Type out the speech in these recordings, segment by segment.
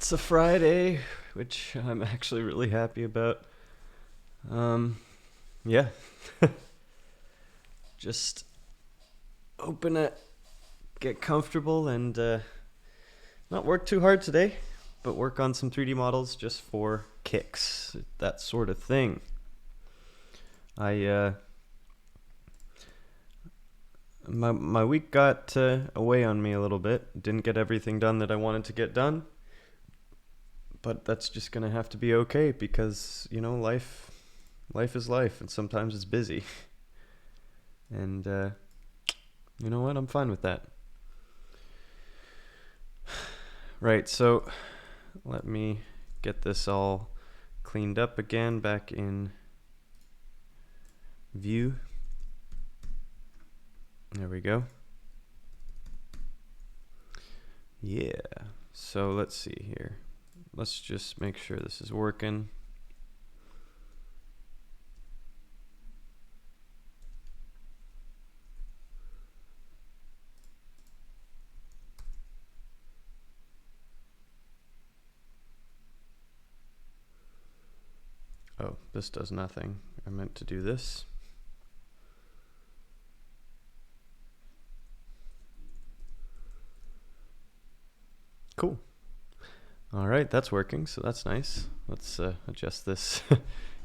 It's a Friday, which I'm actually really happy about. Um, yeah, just open it, get comfortable, and not work too hard today, but work on some 3D models just for kicks, that sort of thing. I my week got away on me a little bit. Didn't get everything done that I wanted to get done, but that's just gonna have to be okay because life is life, and sometimes it's busy. And you know what? I'm fine with that. Right, so let me get this all cleaned up again back in view. There we go. Yeah, so let's see here. Let's just make sure this is working. Oh, this does nothing. I meant to do this. Cool. All right, that's working, so that's nice. Let's adjust this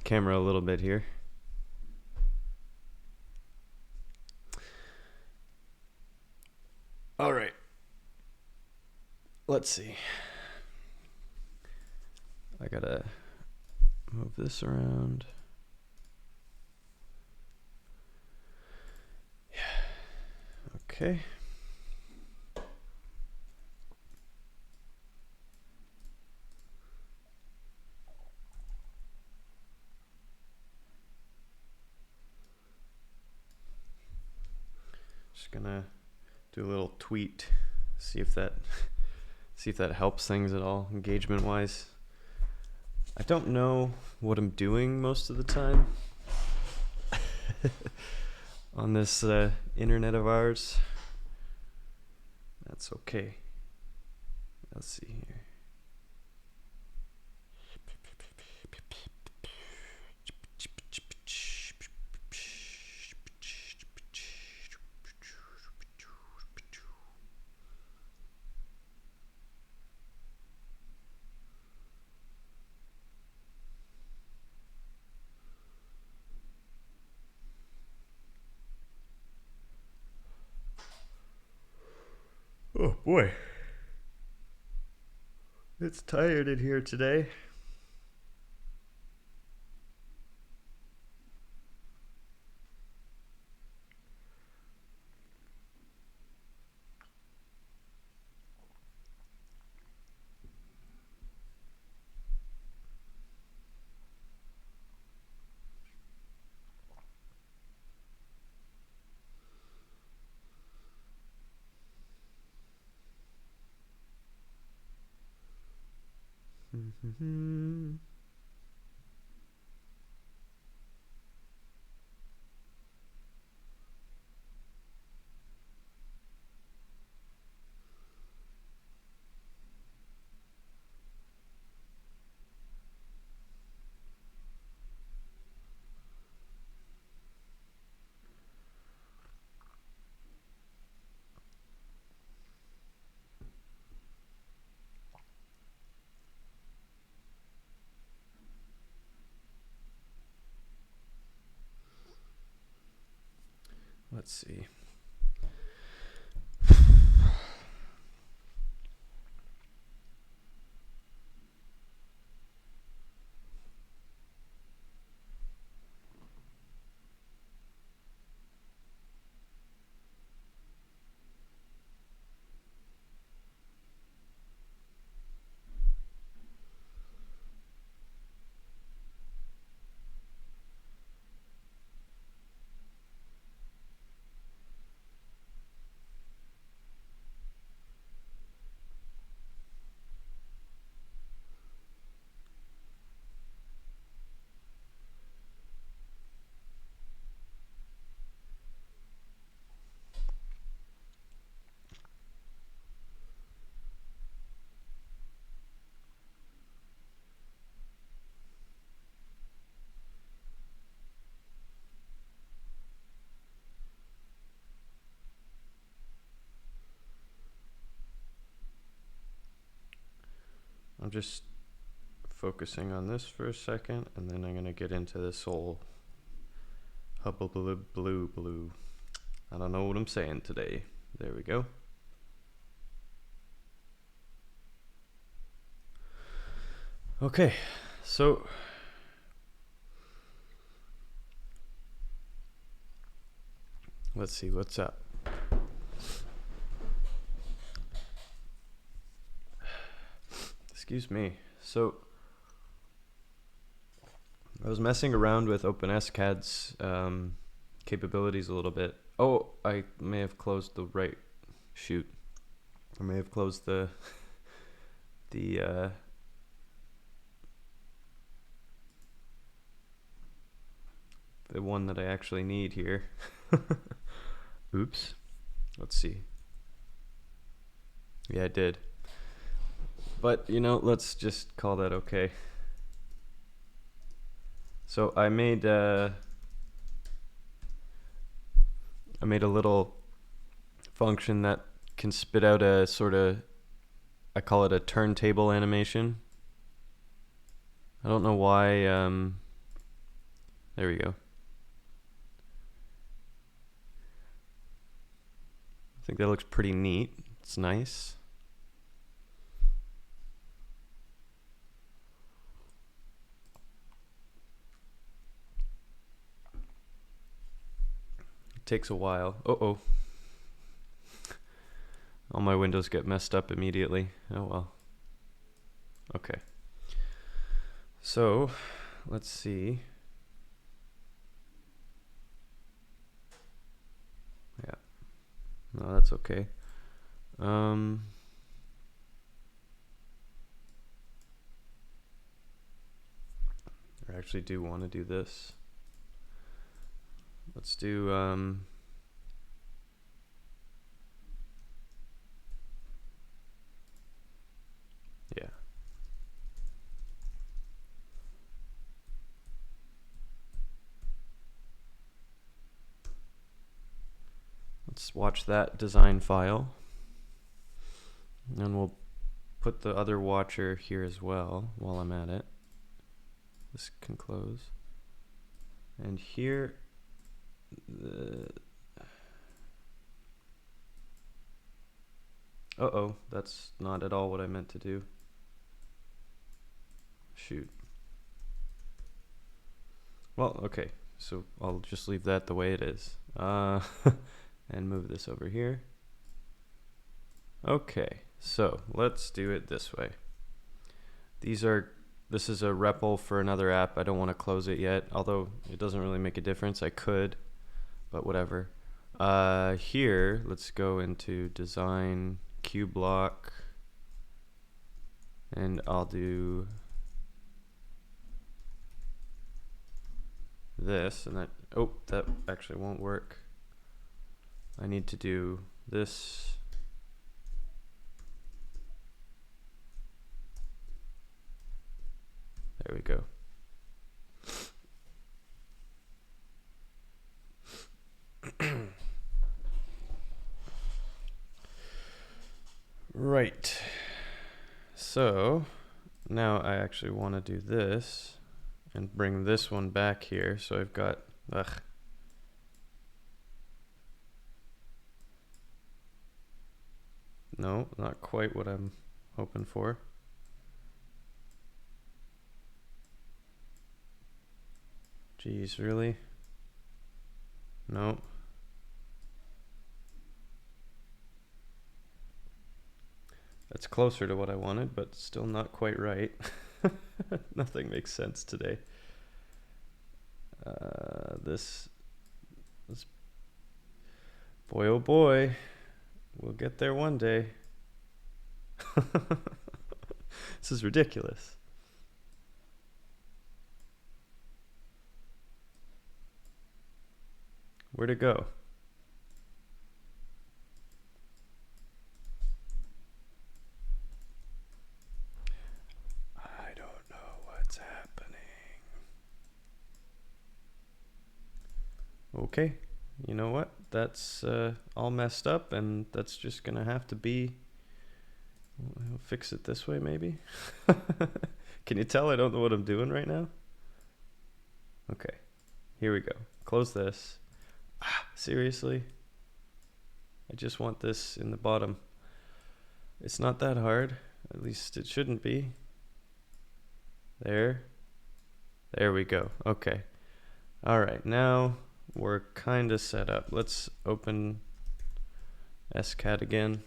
camera a little bit here. All right. Let's see. I gotta move this around. Yeah. Okay. Just gonna do a little tweet, see if that helps things at all, engagement wise. I don't know what I'm doing most of the time on this internet of ours. That's okay. Let's see here. Oh boy. It's tired in here today. Let's see. I'm just focusing on this for a second, and then I'm gonna get into this whole hubble blue. I don't know what I'm saying today. There we go. Okay, so let's see what's up. Excuse me. So I was messing around with OpenSCAD's capabilities a little bit. Oh, I may have closed the right. Shoot, I may have closed the one that I actually need here. Oops. Let's see. Yeah, I did. But, you know, let's just call that okay. So I made a little function that can spit out a sort of, I call it a turntable animation. I don't know why, there we go. I think that looks pretty neat. It's nice. It takes a while. Uh-oh. All my windows get messed up immediately. Oh well. Okay. So, let's see. Yeah. No, that's okay. I actually do want to do this. Let's do yeah. Let's watch that design file. And we'll put the other watcher here as well while I'm at it. This can close. And here, uh-oh, that's not at all what I meant to do. Shoot. Well, okay, so I'll just leave that the way it is. And move this over here. Okay, so let's do it this way. This is a REPL for another app. I don't want to close it yet, although it doesn't really make a difference. I could, but whatever. Here, let's go into design, cube block, and I'll do this, and that, oh, that actually won't work. I need to do this. There we go. Right. So now I actually want to do this and bring this one back here. So I've got, no, not quite what I'm hoping for. Jeez, really? No. That's closer to what I wanted, but still not quite right. Nothing makes sense today. This, boy oh boy, we'll get there one day. This is ridiculous. Where'd it go? I don't know what's happening. Okay, you know what? That's all messed up, and that's just gonna have to be I'll fix it this way, maybe. Can you tell I don't know what I'm doing right now? Okay, here we go. Close this. Seriously? I just want this in the bottom. It's not that hard. At least it shouldn't be. There. There we go. Okay. All right, now we're kind of set up. Let's open SCAD again.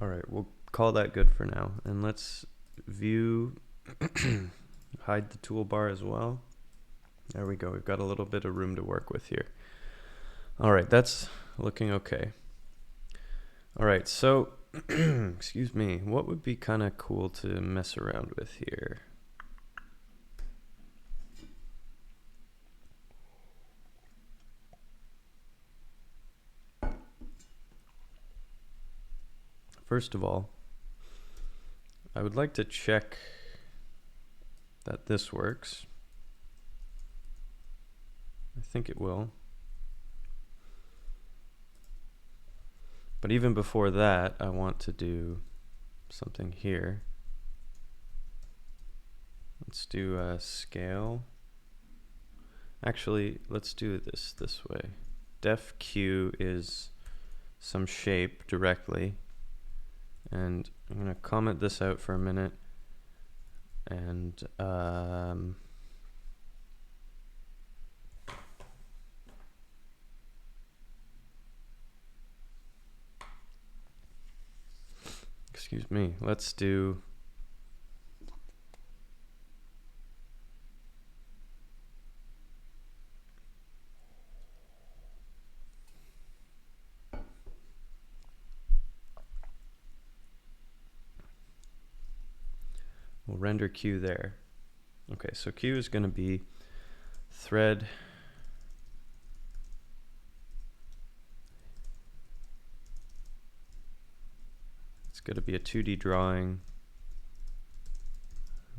All right, we'll call that good for now. And let's view, hide the toolbar as well. There we go. We've got a little bit of room to work with here. All right, that's looking okay. All right, so, excuse me, what would be kind of cool to mess around with here? First of all, I would like to check that this works. I think it will. But even before that, I want to do something here. Let's do a scale. Actually, let's do this way. Def Q is some shape directly. And I'm going to comment this out for a minute. And excuse me, let's do we'll render Q there. Okay, so Q is going to be thread it's going to be a 2D drawing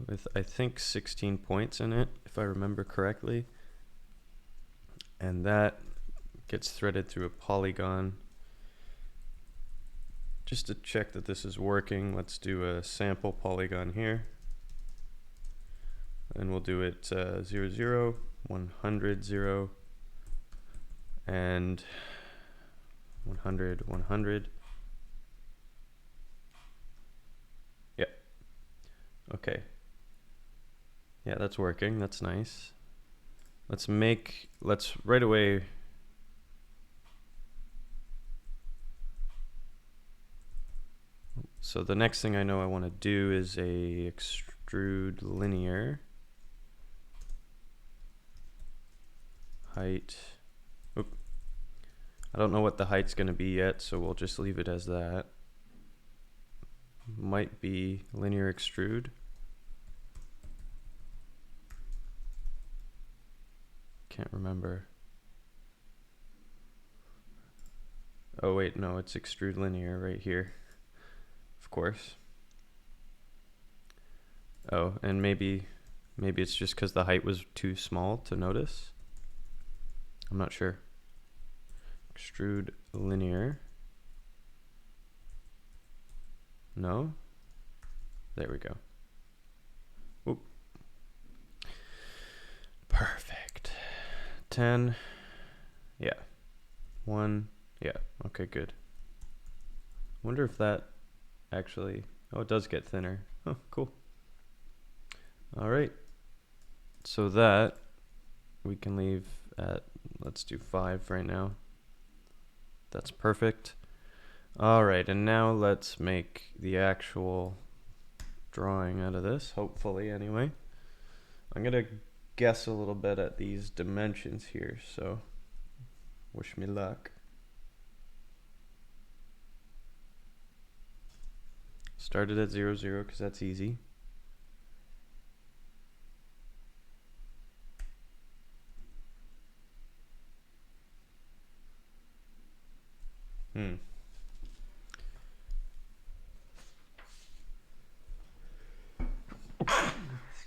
with I think 16 points in it, if I remember correctly. And that gets threaded through a polygon. Just to check that this is working, let's do a sample polygon here. And we'll do it 0, 0, 100, 0, and 100, 100. Yeah. Okay. Yeah, that's working. That's nice. Let's right away. So the next thing I know I want to do is a extrude linear. Height. Oop. I don't know what the height's going to be yet, so we'll just leave it as that. Might be linear extrude. Can't remember. Oh wait, no, it's extrude linear right here. Of course. Oh, and maybe it's just because the height was too small to notice. I'm not sure. Extrude linear. No? There we go. Oop. Perfect. 10. Yeah. 1. Yeah. Okay, good. Wonder if that actually... Oh, it does get thinner. Oh, cool. All right. So that we can leave at... Let's do 5 right now. That's perfect. All right, and now let's make the actual drawing out of this, hopefully anyway. I'm gonna guess a little bit at these dimensions here, so wish me luck. Started at 0, 0 because that's easy.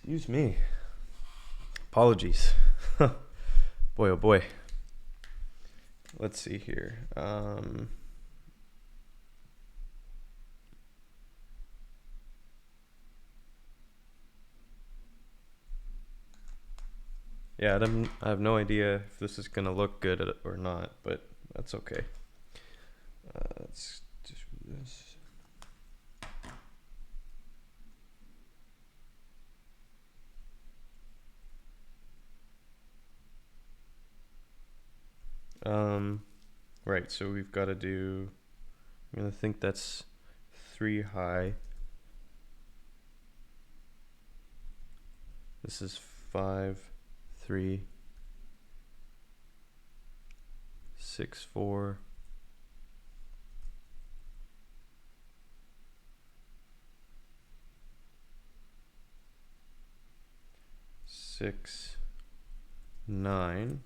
Excuse me. Apologies. Boy, oh boy. Let's see here. Yeah, I have no idea if this is gonna look good or not, but that's okay. Let's do this. Right, so we've got to do, I'm gonna think that's 3 high. This is 5, 3, 6, 4, 6, 9.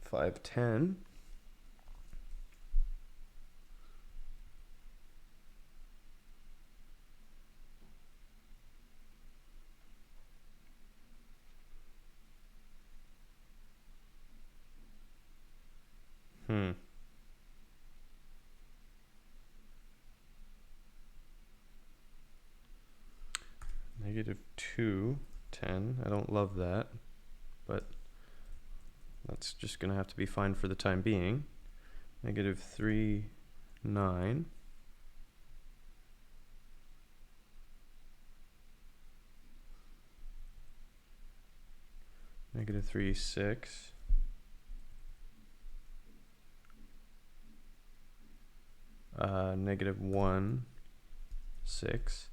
5, 10. -2, 10. I don't love that, but that's just gonna have to be fine for the time being. -3, 9. -3, 6. -1, 6.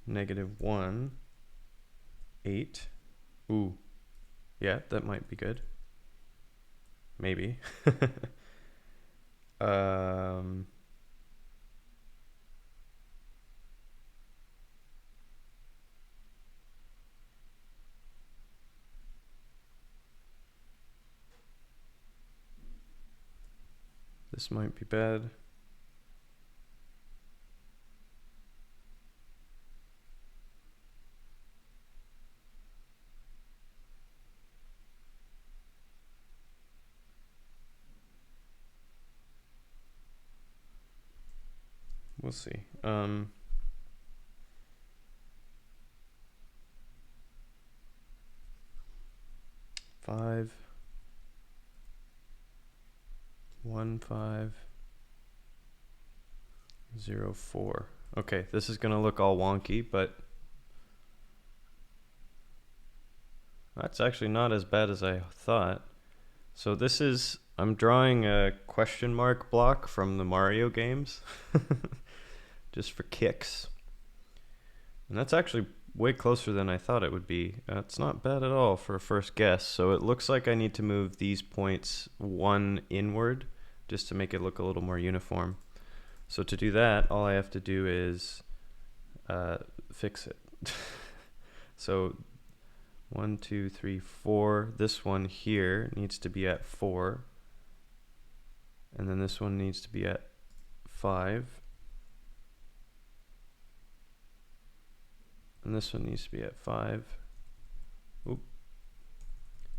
-1, 8. Ooh, yeah, that might be good. Maybe. This might be bad. We'll see. 5, 1, 5, 0, 4. Okay, this is gonna look all wonky, but that's actually not as bad as I thought. So this is, I'm drawing a question mark block from the Mario games, just for kicks. And that's actually way closer than I thought it would be. It's not bad at all for a first guess. So it looks like I need to move these points 1 inward just to make it look a little more uniform. So to do that, all I have to do is fix it. So 1, 2, 3, 4. This one here needs to be at 4. And then this one needs to be at 5. And this one needs to be at 5. Oop.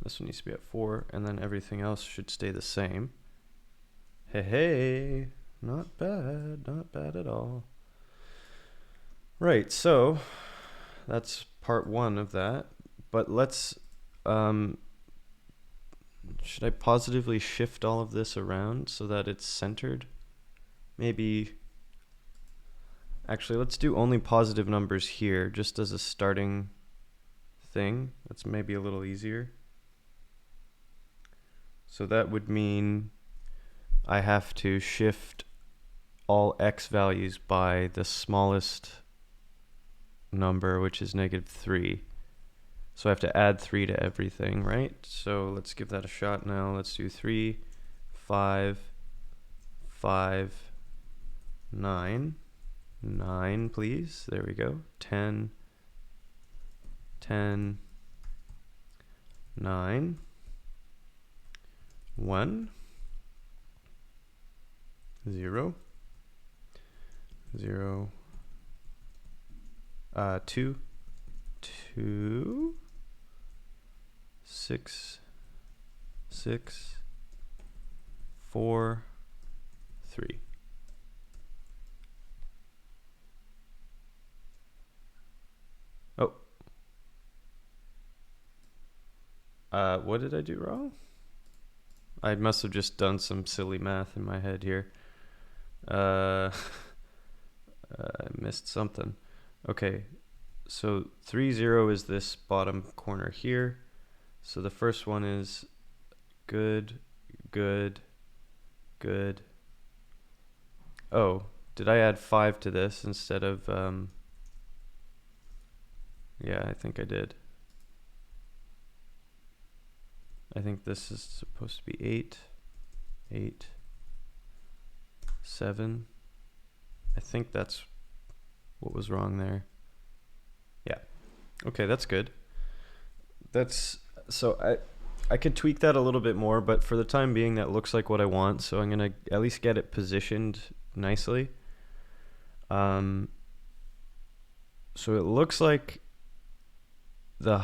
This one needs to be at 4. And then everything else should stay the same. Hey, hey. Not bad. Not bad at all. Right, so that's part 1 of that. But let's, should I positively shift all of this around so that it's centered? Maybe, actually, let's do only positive numbers here just as a starting thing. That's maybe a little easier. So that would mean I have to shift all x values by the smallest number, which is -3. So I have to add 3 to everything, right? So let's give that a shot now. Let's do 3, 5, 5, 9. 9, please. There we go. 10, 10, 9, 1, 0. 0, 2, 2, 6, 6, 4, 3. Oh. What did I do wrong? I must have just done some silly math in my head here. I missed something. Okay, so 3, 0 is this bottom corner here. So the first one is good, good, good. Oh, did I add 5 to this instead of, yeah, I think I did. I think this is supposed to be 8, 8, 7. I think that's what was wrong there. Yeah. Okay, that's good. That's so I could tweak that a little bit more, but for the time being that looks like what I want, so I'm going to at least get it positioned nicely. So it looks like the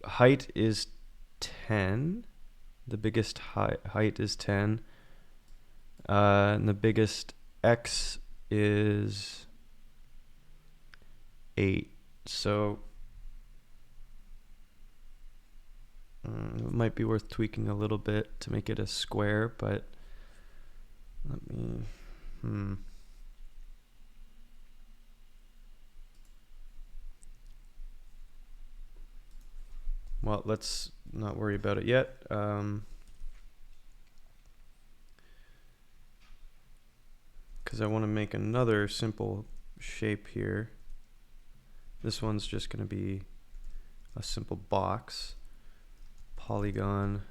height is 10. The biggest height is 10. And the biggest X is 8. So it might be worth tweaking a little bit to make it a square, but let me, well, let's not worry about it yet. Because I want to make another simple shape here. This one's just going to be a simple box. Polygon.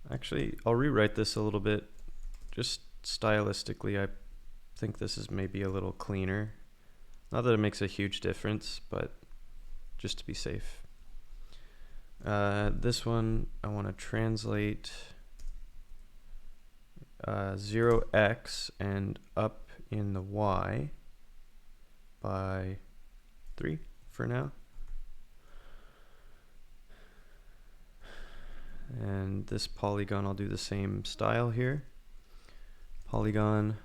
Actually, I'll rewrite this a little bit. Just stylistically, I think this is maybe a little cleaner. Not that it makes a huge difference, but just to be safe. This one, I want to translate 0x and up in the y by 3 for now. And this polygon, I'll do the same style here. Polygon.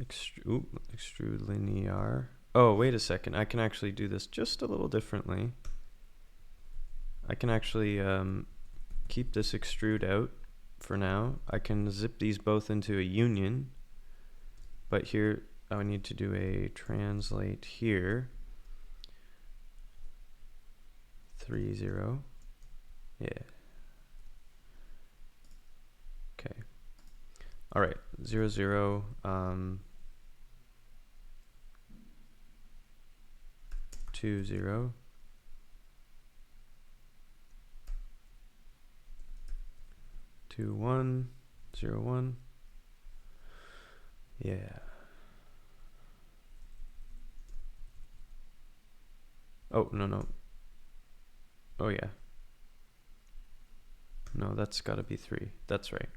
Extrude linear. Oh, wait a second. I can actually do this just a little differently. I can actually keep this extrude out for now. I can zip these both into a union. But here, I need to do a translate here. 3, 0. Yeah. Okay. All right. 0, 0. 2, 0. 2, 1. 0, 1. Yeah. Oh, no. Oh, yeah. No, that's got to be 3. That's right.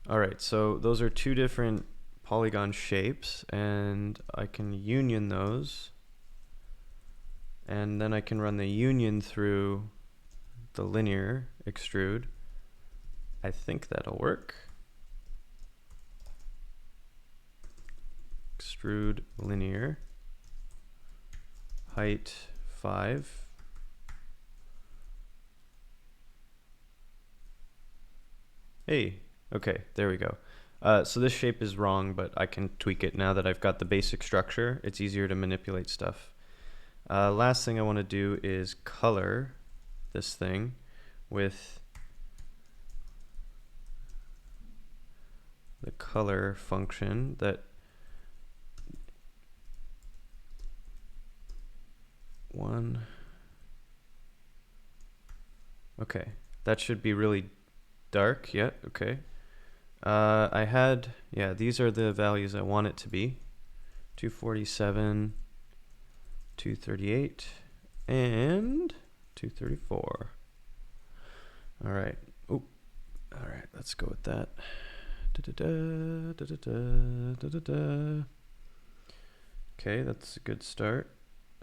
All right, so those are 2 different polygon shapes, and I can union those. And then I can run the union through the linear extrude. I think that'll work. Extrude linear. Height 5. Hey, okay, there we go. So this shape is wrong, but I can tweak it now that I've got the basic structure. It's easier to manipulate stuff. Last thing I want to do is color this thing with the color function that one. Okay, that should be really dark. Yeah, okay. I had, yeah, these are the values I want it to be. 247, 238, and 234. All right. Oh, all right. Let's go with that. Da-da-da, da-da-da, da-da-da. Okay, that's a good start.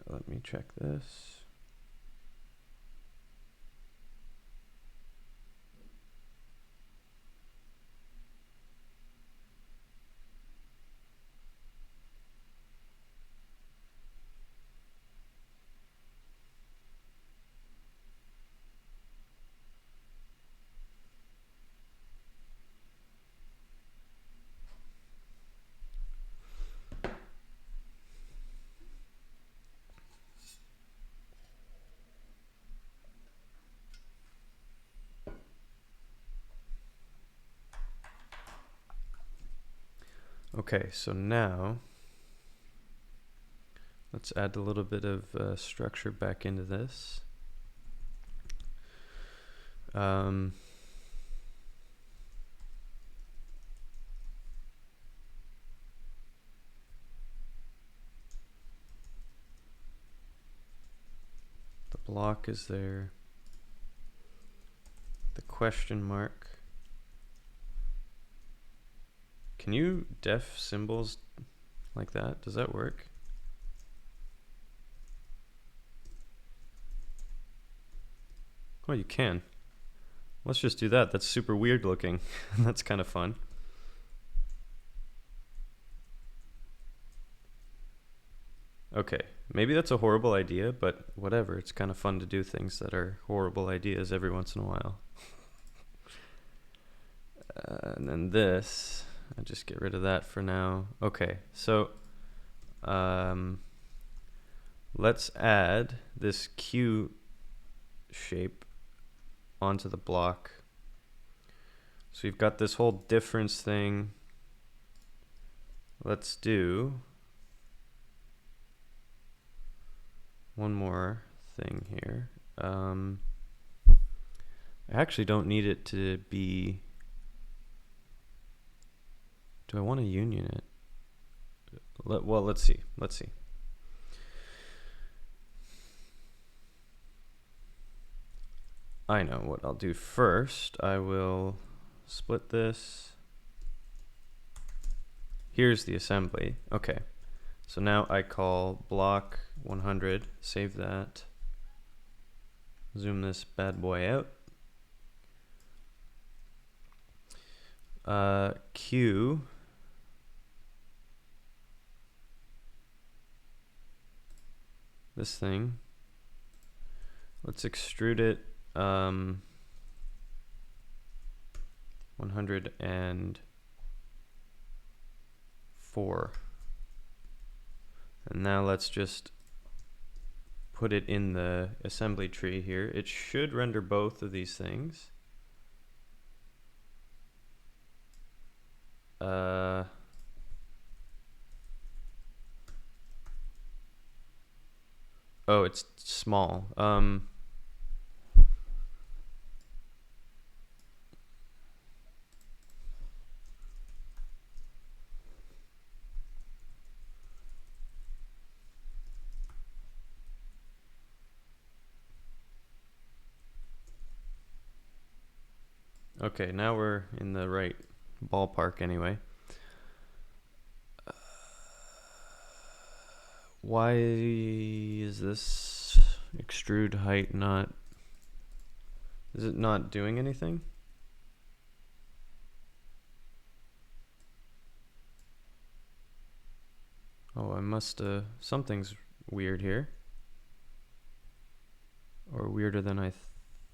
Let me check this. Okay, so now let's add a little bit of structure back into this. The block is there. The question mark. Can you def symbols like that? Does that work? Oh, you can. Let's just do that. That's super weird looking. That's kind of fun. Okay, maybe that's a horrible idea, but whatever. It's kind of fun to do things that are horrible ideas every once in a while. And then this, I'll just get rid of that for now. Okay, so let's add this Q shape onto the block. So we've got this whole difference thing. Let's do one more thing here. I actually don't need it to be. Do I want to union it? Well, let's see. Let's see. I know what I'll do first. I will split this. Here's the assembly. Okay. So now I call block 100. Save that. Zoom this bad boy out. Q. This thing. Let's extrude it 104. And now let's just put it in the assembly tree here. It should render both of these things. Oh, it's small. Okay, now we're in the right ballpark anyway. Why is this extrude height not... Is it not doing anything? Oh, I must... something's weird here. Or weirder than I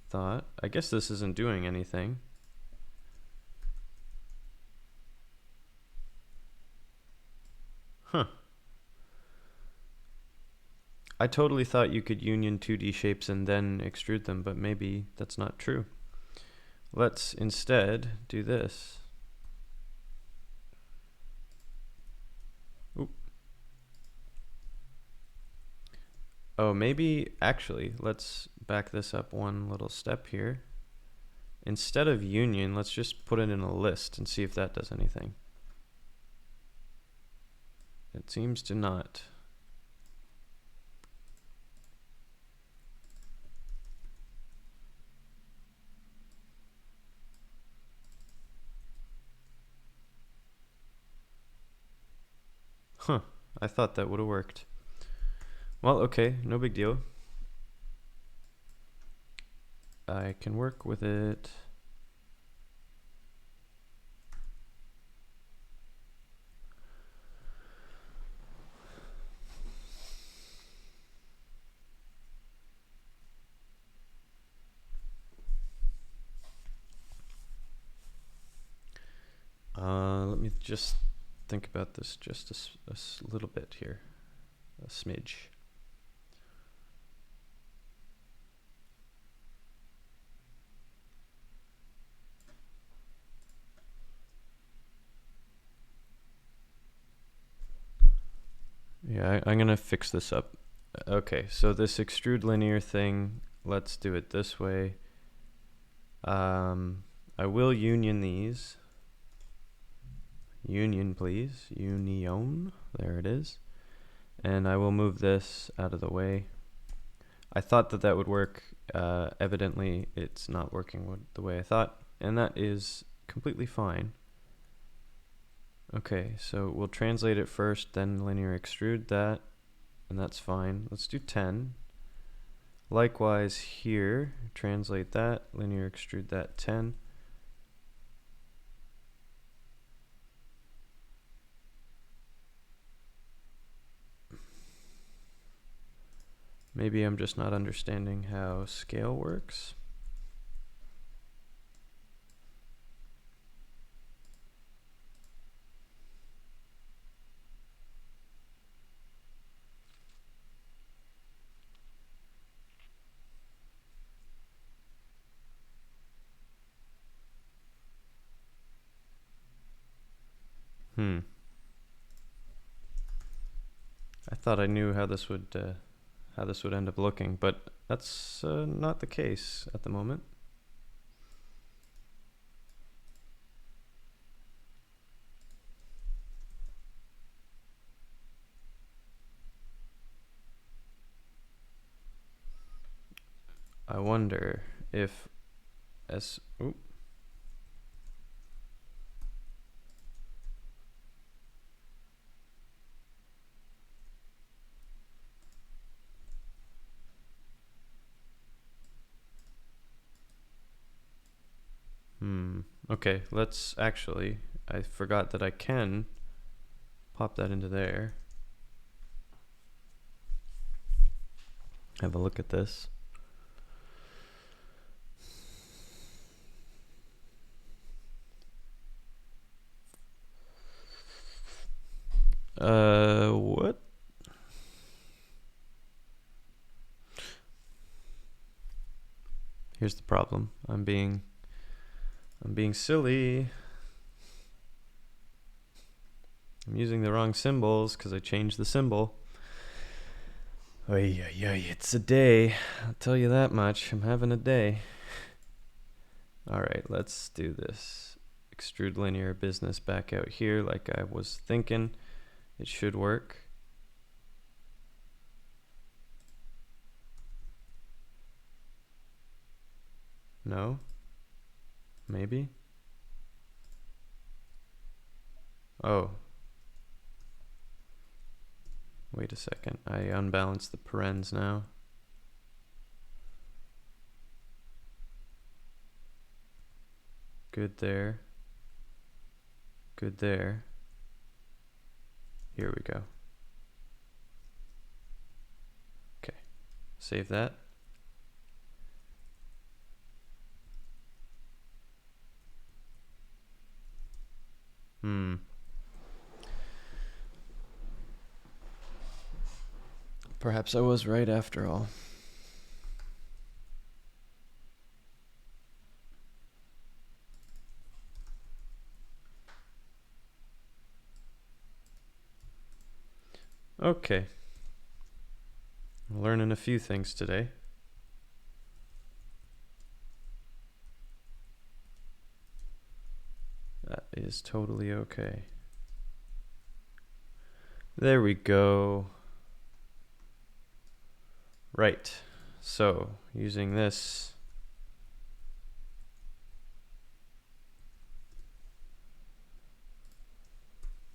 thought. I guess this isn't doing anything. Huh. I totally thought you could union 2D shapes and then extrude them, but maybe that's not true. Let's instead do this. Oop. Oh, maybe actually, let's back this up one little step here. Instead of union, let's just put it in a list and see if that does anything. It seems to not. Huh, I thought that would have worked. Well, okay, no big deal. I can work with it. Let me just think about this just a little bit here. A smidge. Yeah, I'm gonna fix this up. Okay, so this extrude linear thing, let's do it this way. I will union these. Union, please. Union. There it is. And I will move this out of the way. I thought that that would work. Evidently, it's not working the way I thought. And that is completely fine. Okay, so we'll translate it first, then linear extrude that. And that's fine. Let's do 10. Likewise here, translate that, linear extrude that 10. Maybe I'm just not understanding how scale works. I thought I knew how this would end up looking, but that's not the case at the moment. I wonder if okay, let's actually, I forgot that I can pop that into there. Have a look at this. What? Here's the problem. I'm being silly. I'm using the wrong symbols because I changed the symbol. Oy, oy, oy, it's a day. I'll tell you that much. I'm having a day. Alright, let's do this. Extrude linear business back out here like I was thinking. It should work. No? Maybe? Oh. Wait a second. I unbalanced the parens now. Good there. Good there. Here we go. Okay. Save that. Perhaps I was right after all. Okay. I'm learning a few things today. totally okay. There we go. Right. So using this,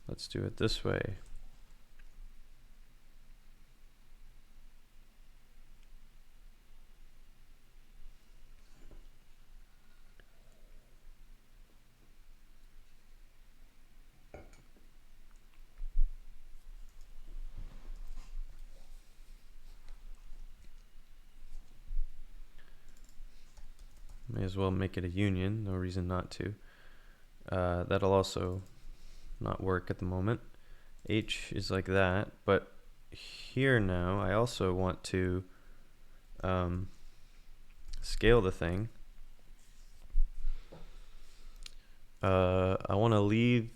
let's do it this way. May as well make it a union, no reason not to. That'll also not work at the moment. H is like that, but here now I also want to scale the thing. I want to leave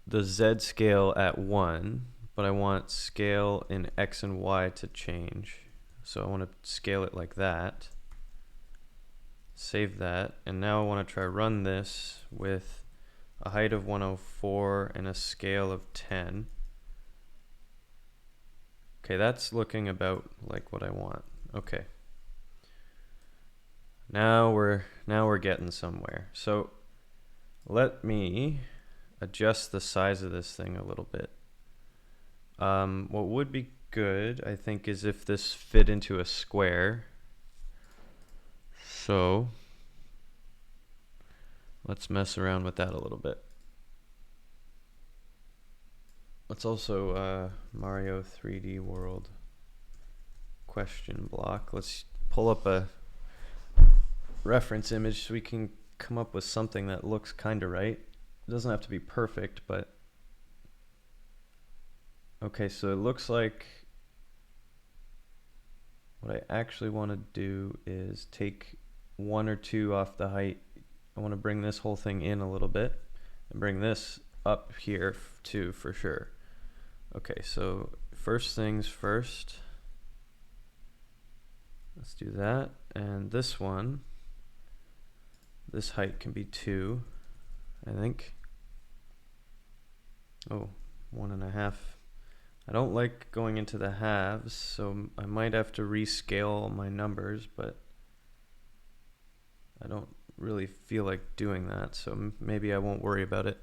the Z scale at 1, but I want scale in X and Y to change. So I want to scale it like that. Save that, and now I want to try run this with a height of 104 and a scale of 10. Okay, that's looking about like what I want. Okay. Now we're getting somewhere. So let me adjust the size of this thing a little bit. What would be good, I think, is if this fit into a square. So let's mess around with that a little bit. Let's also Mario 3D World question block. Let's pull up a reference image so we can come up with something that looks kind of right. It doesn't have to be perfect, but okay, so it looks like what I actually want to do is take 1 or 2 off the height. I want to bring this whole thing in a little bit and bring this up here too for sure. Okay, so first things first. Let's do that. And this one, this height can be 2, I think. Oh, 1.5. I don't like going into the halves, so I might have to rescale my numbers, but I don't really feel like doing that, so maybe I won't worry about it.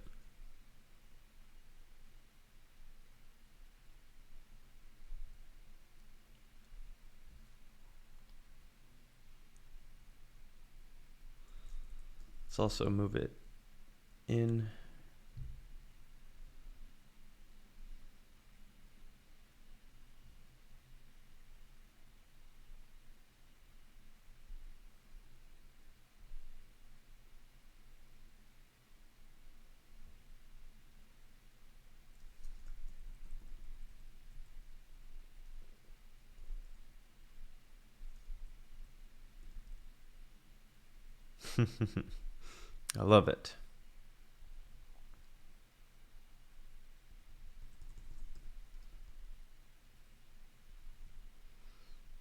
Let's also move it in. I love it.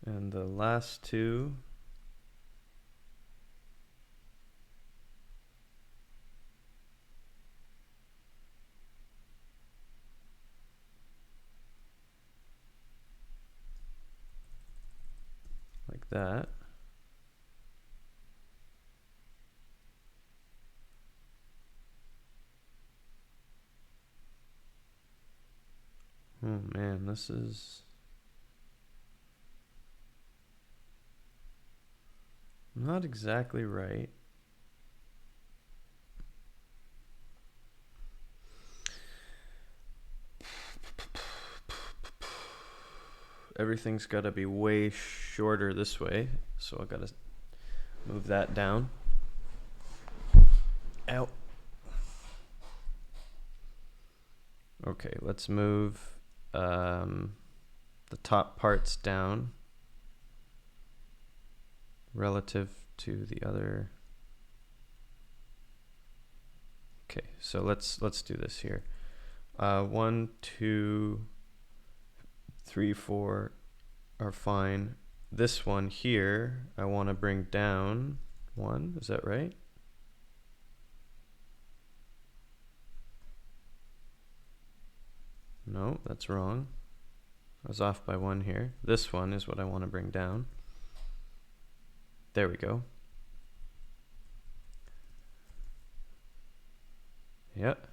And the last two. Like that. Oh man, this is not exactly right. Everything's got to be way shorter this way, so I got to move that down. Ow. Okay, let's move the top parts down relative to the other. Okay, so let's do this here. 1, 2, 3, 4 are fine. This one here, I want to bring down 1. Is that right? No, that's wrong. I was off by one here. This one is what I want to bring down. There we go. Yep.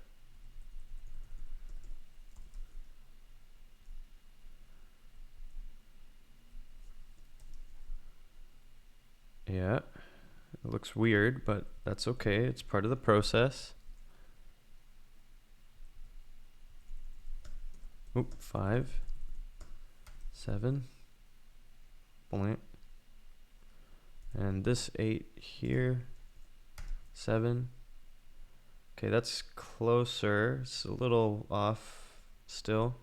Yeah. It looks weird, but that's okay. It's part of the process. Oop, 5, 7, blank. And this 8 here, 7. Okay, that's closer. It's a little off still.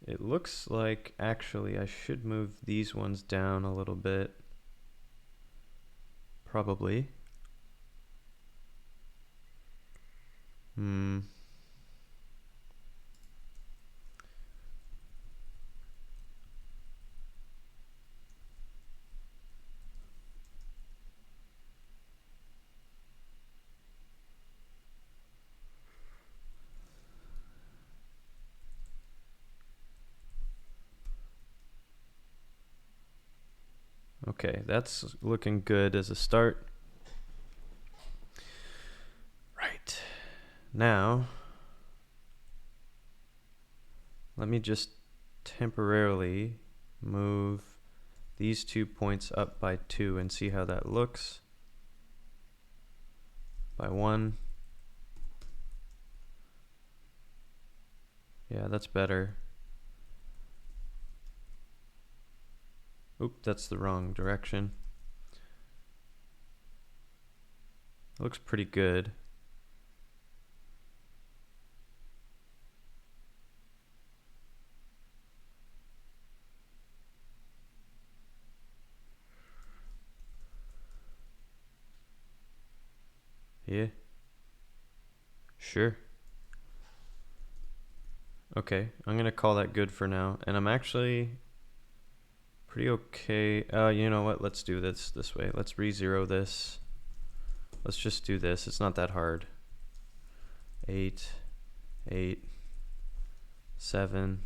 It looks like actually I should move these ones down a little bit. Probably. Okay, that's looking good as a start. Right. Now, let me just temporarily move these 2 points up by 2 and see how that looks. By 1. Yeah, that's better. Oop, that's the wrong direction. It looks pretty good. Yeah. Sure. Okay, I'm gonna call that good for now. And I'm actually pretty okay. You know what? Let's do this way. Let's re-zero this. Let's just do this. It's not that hard. 8, 8, 7,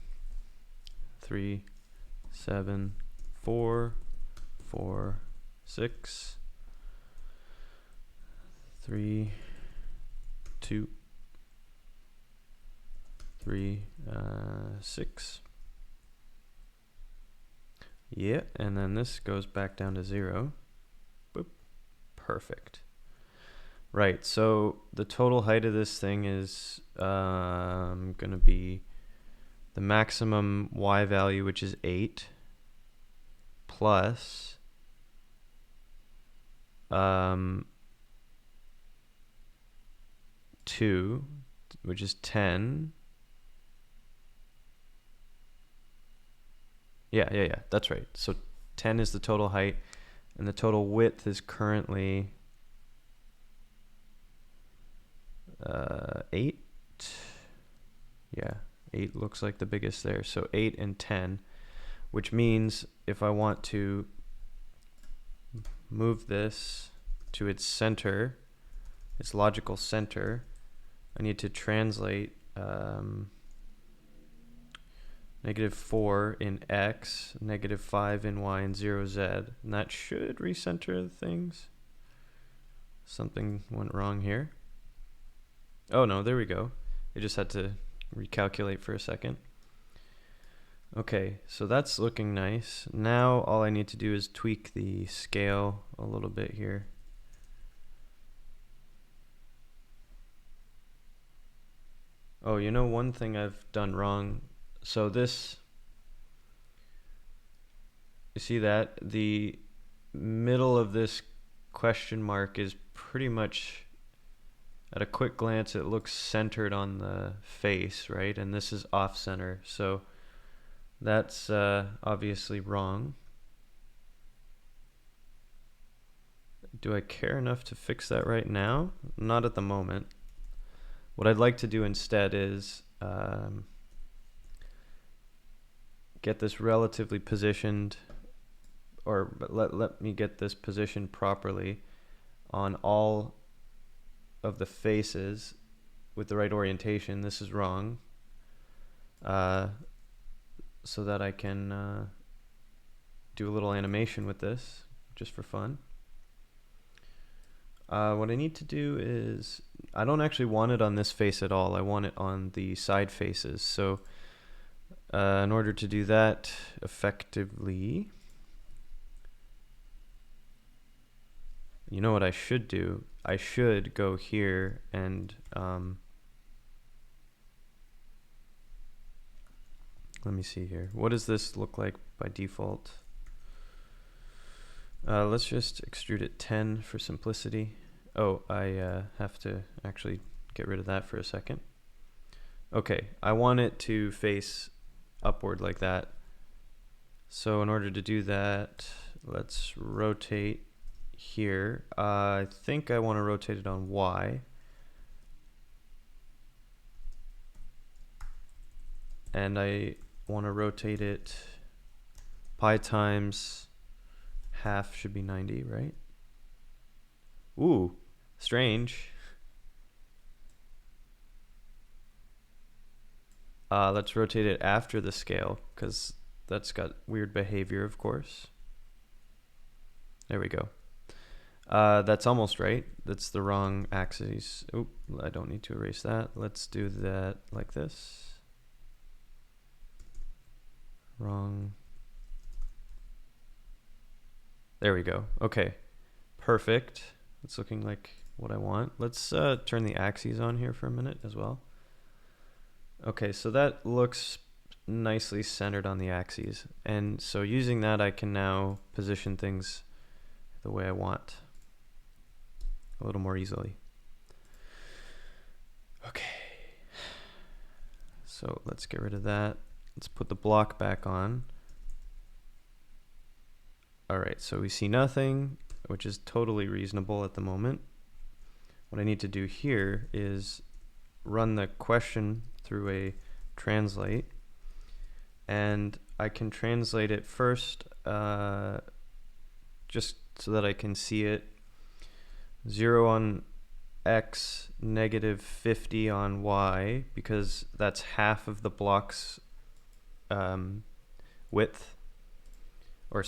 3, 7, 4, 4, 6, 3, 2, 3, 6. Yeah, and then this goes back down to 0. Boop. Perfect. Right, so the total height of this thing is going to be the maximum y value, which is 8, plus 2, which is 10. Yeah, that's right. So 10 is the total height, and the total width is currently 8. Yeah, 8 looks like the biggest there. So 8 and 10, which means if I want to move this to its center, its logical center, I need to translate -4 in x, -5 in y, and 0 z. And that should recenter things. Something went wrong here. Oh no, there we go. I just had to recalculate for a second. Okay, so that's looking nice. Now all I need to do is tweak the scale a little bit here. Oh, you know one thing I've done wrong. So this, you see that? The middle of this question mark is pretty much, at a quick glance, it looks centered on the face, right? And this is off center. So that's obviously wrong. Do I care enough to fix that right now? Not at the moment. What I'd like to do instead is get this relatively positioned, or let me get this positioned properly on all of the faces with the right orientation. This is wrong. So that I can do a little animation with this, just for fun. What I need to do is, I don't actually want it on this face at all. I want it on the side faces. So in order to do that effectively, you know what I should do? I should go here and let me see here. What does this look like by default? Let's just extrude it 10 for simplicity. Oh, I have to actually get rid of that for a second. Okay, I want it to face upward like that. So in order to do that, let's rotate here. I think I want to rotate it on Y. And I want to rotate it pi times half should be 90, right? Ooh, strange. Let's rotate it after the scale, because that's got weird behavior, of course. There we go. That's almost right. That's the wrong axis. Oop, I don't need to erase that. Let's do that like this. Wrong. There we go. Okay, perfect. It's looking like what I want. Let's turn the axes on here for a minute as well. Okay, so that looks nicely centered on the axes. And so using that, I can now position things the way I want a little more easily. Okay. So let's get rid of that. Let's put the block back on. All right, so we see nothing, which is totally reasonable at the moment. What I need to do here is run the question through a translate, and I can translate it first just so that I can see it. 0 on X, negative 50 on Y, because that's half of the block's width, or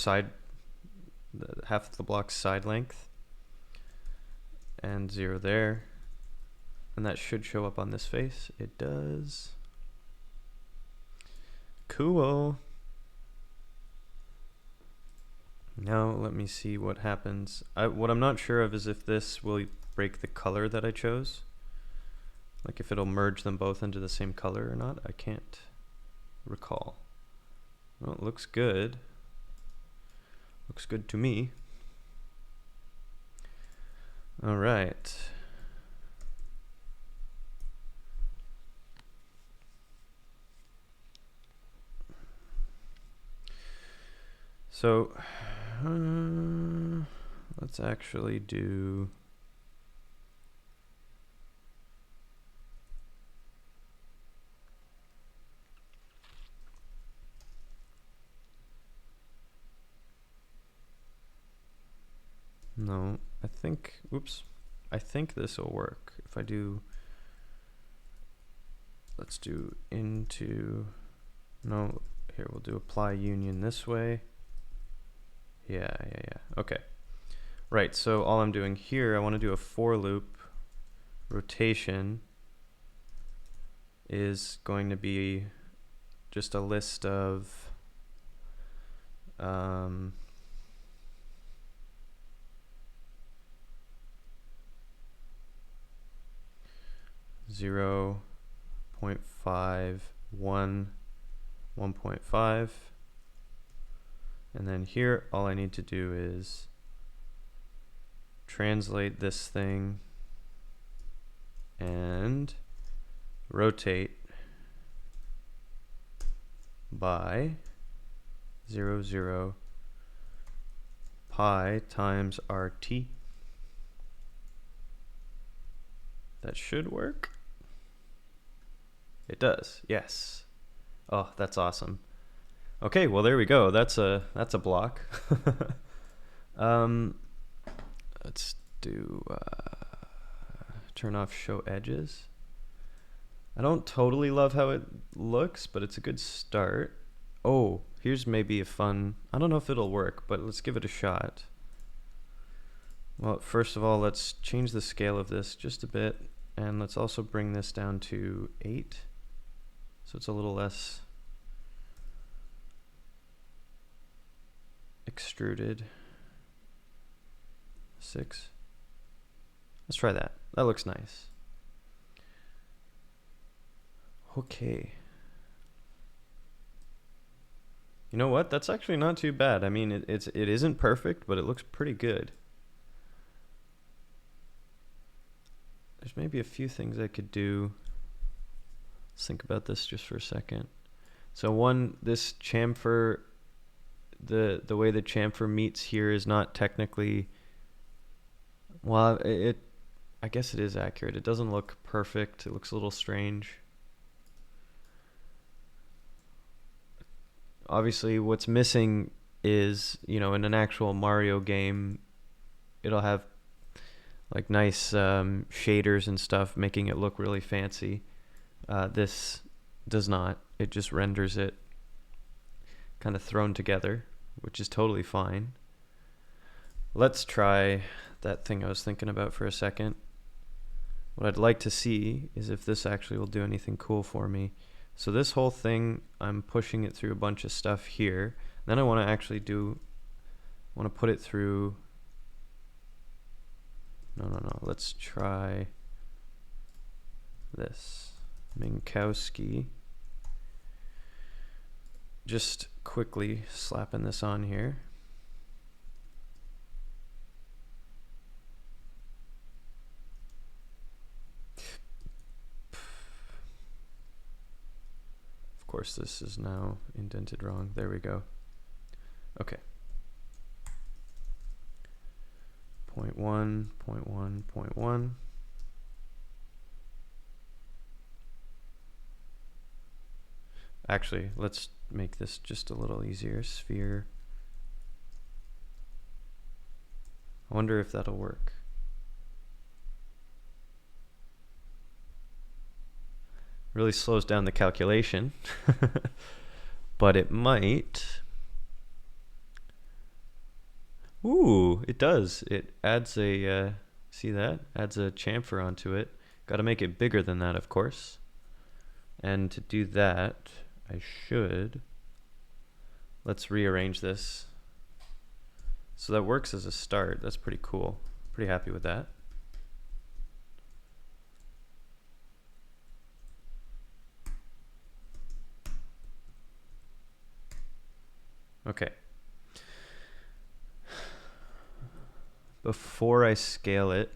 half of the block's side length, and 0 there, and that should show up on this face. It does. Cool. Now let me see what happens. What I'm not sure of is if this will break the color that I chose, like if it'll merge them both into the same color or not. I can't recall. Well, it looks good. Looks good to me. All right. So let's actually do no, I think, oops, I think this will work. If I do, let's do into, no, here we'll do apply union this way. Yeah. Okay. Right, so all I'm doing here, I want to do a for loop. Rotation is going to be just a list of 0.5, 1, 1.5. And then here, all I need to do is translate this thing and rotate by 0, 0, pi times RT. That should work. It does, yes. Oh, that's awesome. Okay, well there we go. That's a block. Let's do turn off show edges. I don't totally love how it looks, but it's a good start. Oh, here's maybe a fun, I don't know if it'll work, but let's give it a shot. Well, first of all, let's change the scale of this just a bit, and let's also bring this down to 8, so it's a little less extruded. 6. Let's try that. That looks nice. Okay. You know what? That's actually not too bad. I mean, it isn't perfect, but it looks pretty good. There's maybe a few things I could do. Let's think about this just for a second. So one, this chamfer, the way the chamfer meets here is not technically, well, I guess it is accurate. It doesn't look perfect. It looks a little strange. Obviously, what's missing is, you know, in an actual Mario game, it'll have like nice shaders and stuff, making it look really fancy. This does not. It just renders it kind of thrown together, which is totally fine. Let's try that thing I was thinking about for a second. What I'd like to see is if this actually will do anything cool for me. So this whole thing, I'm pushing it through a bunch of stuff here. Then I want to actually put it through, no, let's try this. Minkowski. Just quickly slapping this on here. Of course, this is now indented wrong. There we go. Okay. 0.1, 0.1, 0.1. Actually, let's make this just a little easier. Sphere. I wonder if that'll work. Really slows down the calculation, but it might. Ooh, it does. It adds a, see that? Adds a chamfer onto it. Got to make it bigger than that, of course. And to do that, I should, let's rearrange this. So that works as a start. That's pretty cool. Pretty happy with that. Okay. Before I scale it,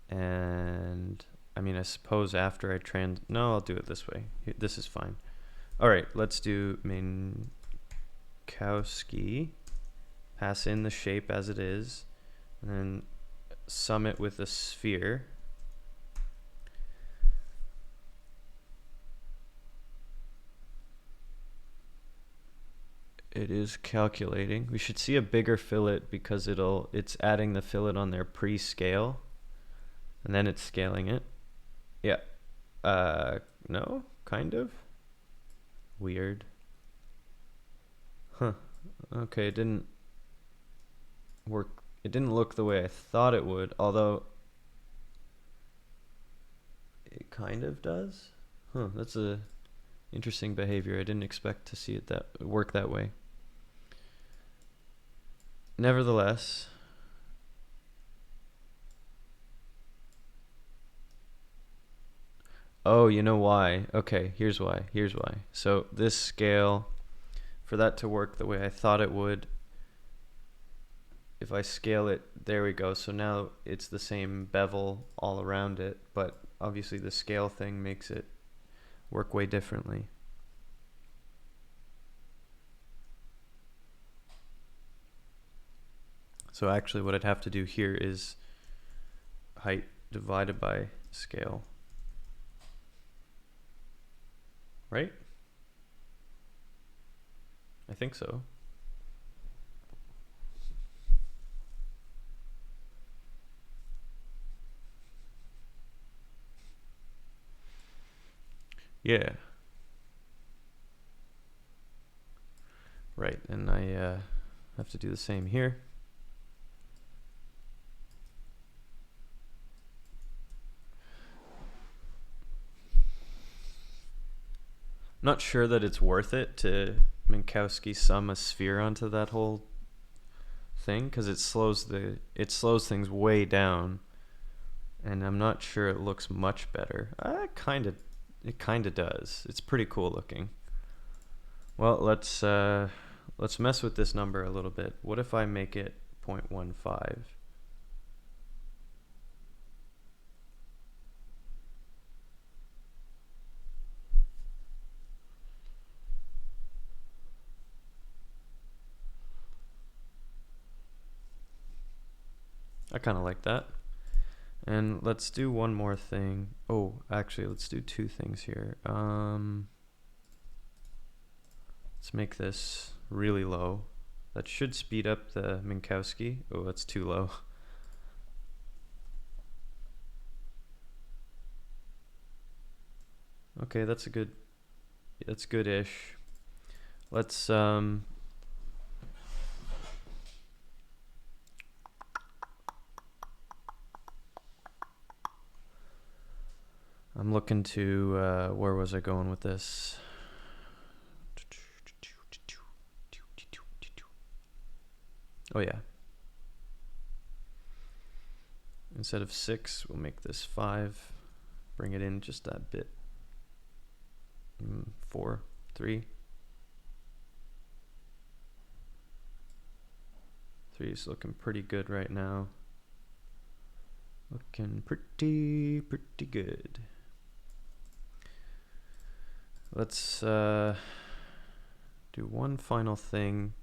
and I mean, I suppose after I no, I'll do it this way. This is fine. All right, let's do Minkowski. Pass in the shape as it is, and then sum it with a sphere. It is calculating. We should see a bigger fillet because it's adding the fillet on there pre-scale, and then it's scaling it. Yeah. No, kind of. Weird. Huh. Okay, it didn't work. It didn't look the way I thought it would, although it kind of does. Huh, that's a interesting behavior. I didn't expect to see it work that way. Nevertheless, oh, you know why? Okay, here's why. So this scale, for that to work the way I thought it would, if I scale it, there we go. So now it's the same bevel all around it, but obviously the scale thing makes it work way differently. So actually what I'd have to do here is height divided by scale. Right? I think so. Yeah, right. And I have to do the same here. Not sure that it's worth it to Minkowski sum a sphere onto that whole thing because it slows things way down, and I'm not sure it looks much better. It kind of does. It's pretty cool looking. Well, let's mess with this number a little bit. What if I make it 0.15? I kind of like that. And let's do one more thing. Oh, actually, let's do two things here. Let's make this really low. That should speed up the Minkowski. Oh, that's too low. Okay, that's good-ish. Let's I'm looking to where was I going with this? Oh yeah. Instead of 6, we'll make this 5. Bring it in just that bit. 4, 3. 3 is looking pretty good right now. Looking pretty good. Let's do one final thing.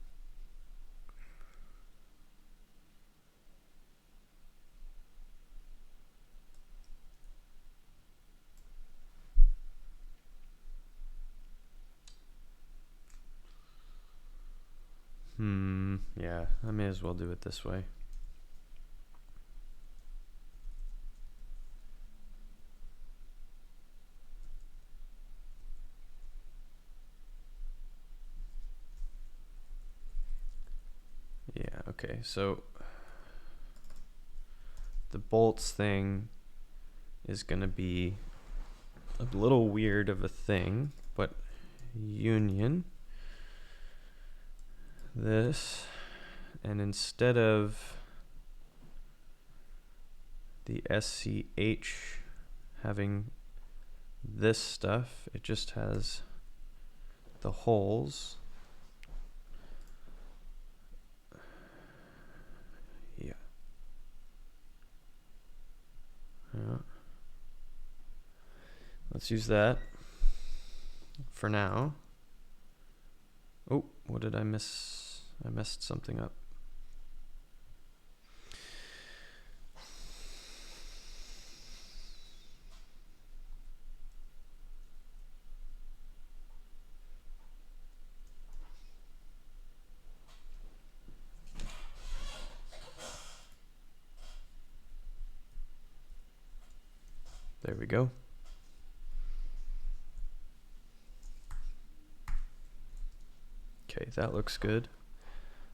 Yeah, I may as well do it this way. Yeah, okay, so the bolts thing is gonna be a little weird of a thing, but union this, and instead of the SCH having this stuff, it just has the holes. Yeah. Let's use that for now. Oh, what did I miss? I messed something up. There we go. Okay, that looks good.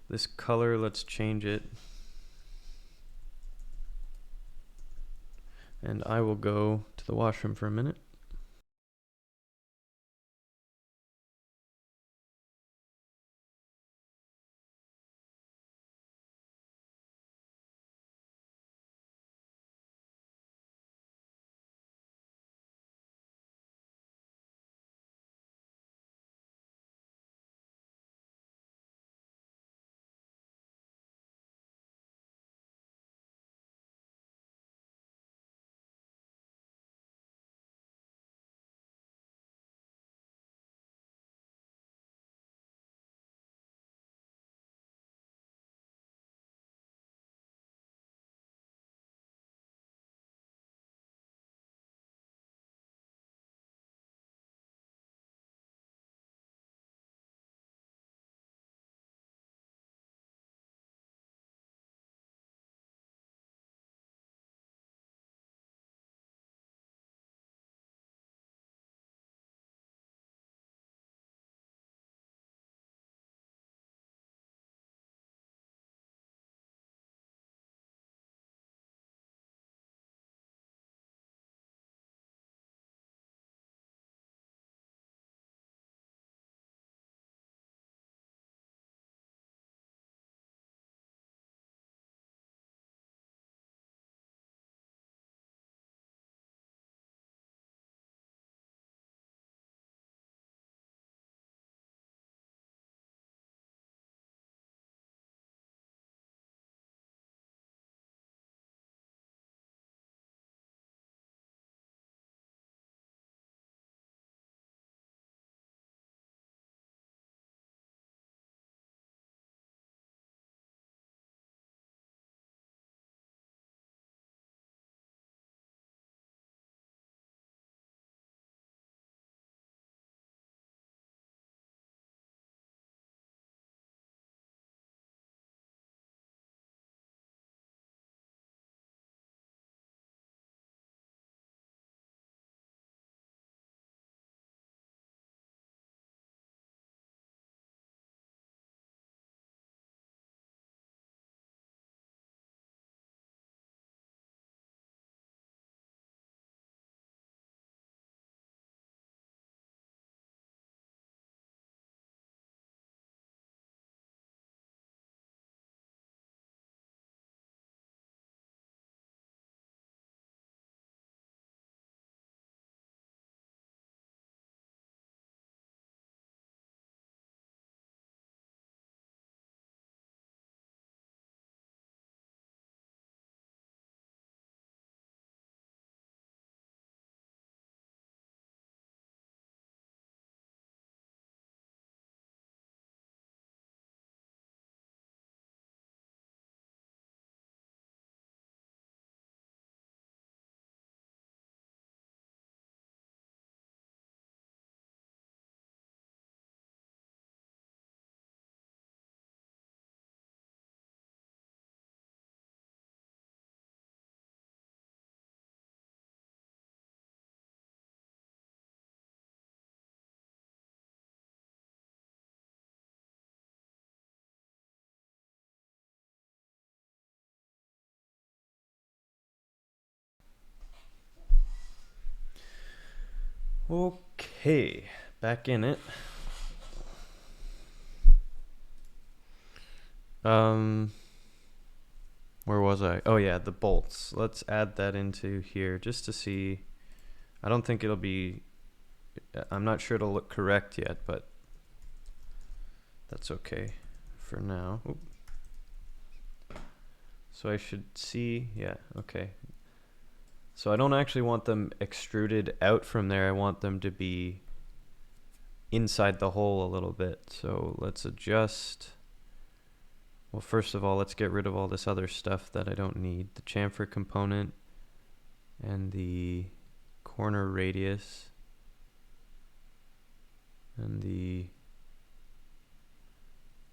This color, let's change it. And I will go to the washroom for a minute. Okay, back in it. Where was I? Oh yeah, the bolts. Let's add that into here just to see. I don't think it'll be, I'm not sure it'll look correct yet, but that's okay for now. Oop. So I should see, yeah, okay. So I don't actually want them extruded out from there. I want them to be inside the hole a little bit. So let's adjust. Well, first of all, let's get rid of all this other stuff that I don't need. The chamfer component and the corner radius and the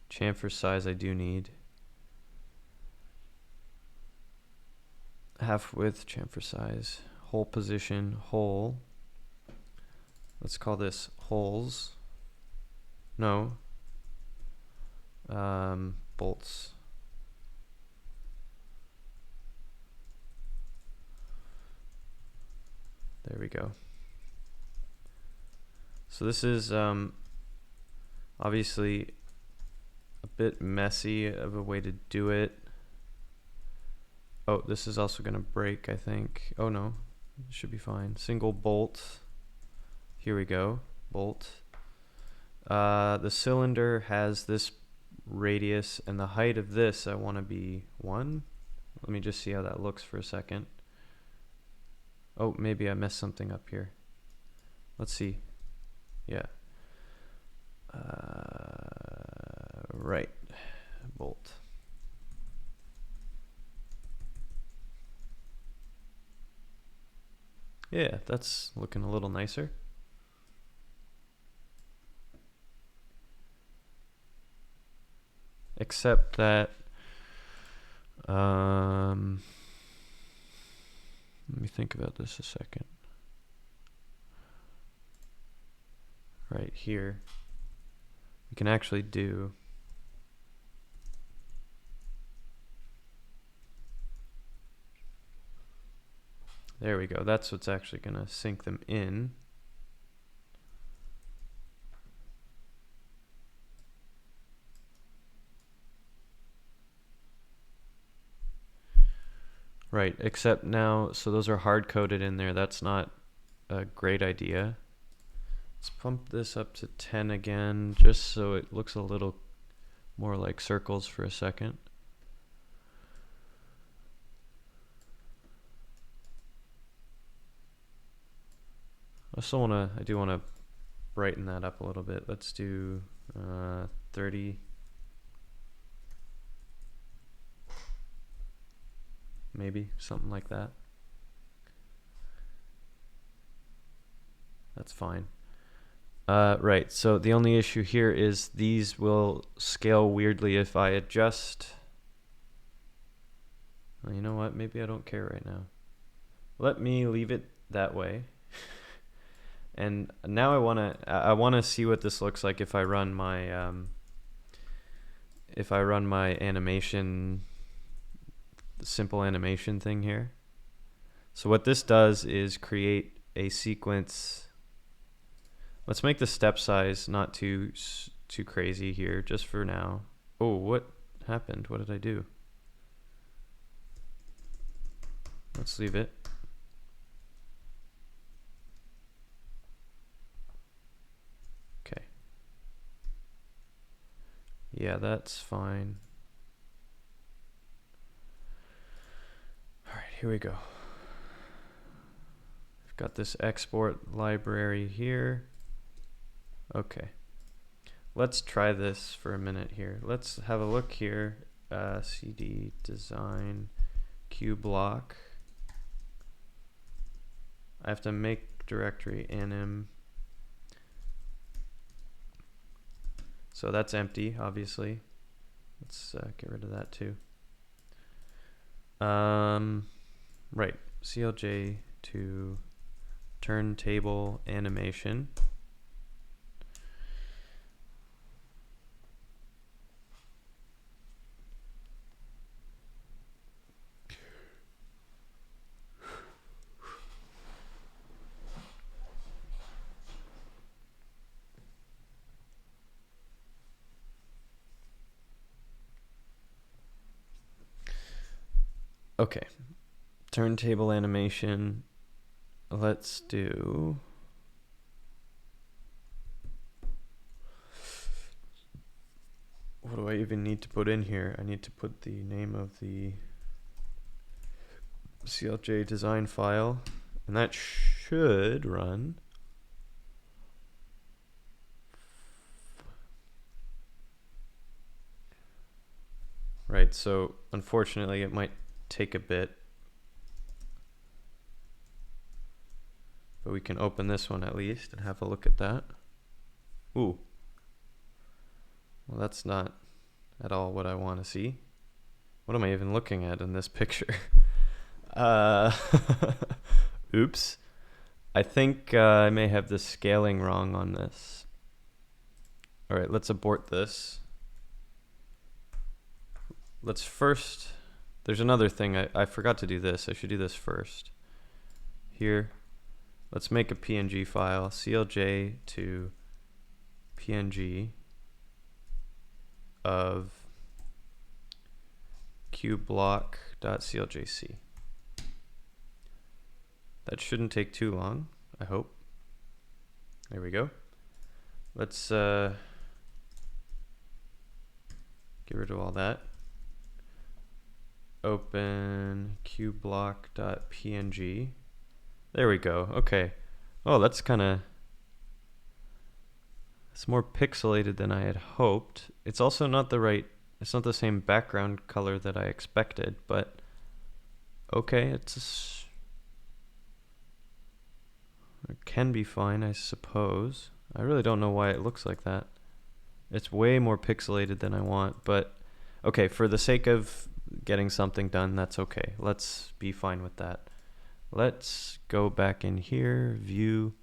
chamfer size I do need. Half width, chamfer size, hole position, hole. Let's call this holes. No. Bolts. There we go. So this is obviously a bit messy of a way to do it. Oh, this is also going to break, I think. Oh no, it should be fine. Single bolt. Here we go. Bolt. The cylinder has this radius, and the height of this I want to be 1. Let me just see how that looks for a second. Oh, maybe I messed something up here. Let's see. Yeah. Right. Bolt. Yeah, that's looking a little nicer. Except that let me think about this a second. Right here, we can actually do there we go. That's what's actually going to sink them in. Right, except now, so those are hard coded in there. That's not a great idea. Let's pump this up to 10 again, just so it looks a little more like circles for a second. I do want to brighten that up a little bit. Let's do 30. Maybe something like that. That's fine. Right, so the only issue here is these will scale weirdly if I adjust. Well, you know what? Maybe I don't care right now. Let me leave it that way. And now I wanna see what this looks like if I run my animation, simple animation thing here. So what this does is create a sequence. Let's make the step size not too crazy here, just for now. Oh, what happened? What did I do? Let's leave it. Okay. Yeah, that's fine. All right, here we go. I've got this export library here. Okay. Let's try this for a minute here. Let's have a look here. CD design Q block. I have to make directory anim. So that's empty, obviously. Let's get rid of that too. Right, CLJ to turntable animation. Okay. Turntable animation. Let's do... What do I even need to put in here? I need to put the name of the CLJ design file, and that should run. Right, so unfortunately it might take a bit, but we can open this one at least and have a look at that. Ooh. Well, that's not at all what I want to see. What am I even looking at in this picture? Oops. I think I may have the scaling wrong on this. All right, let's abort this. Let's first, there's another thing. I forgot to do this. I should do this first. Here, let's make a PNG file, CLJ to PNG of qblock.cljc. That shouldn't take too long, I hope. There we go. Let's get rid of all that. Open qblock.png. There we go. Okay. Oh, that's kind of... It's more pixelated than I had hoped. It's also not the right... It's not the same background color that I expected, but... Okay, it's... It can be fine, I suppose. I really don't know why it looks like that. It's way more pixelated than I want, but... Okay, for the sake of getting something done, that's okay. Let's be fine with that. Let's go back in here, view.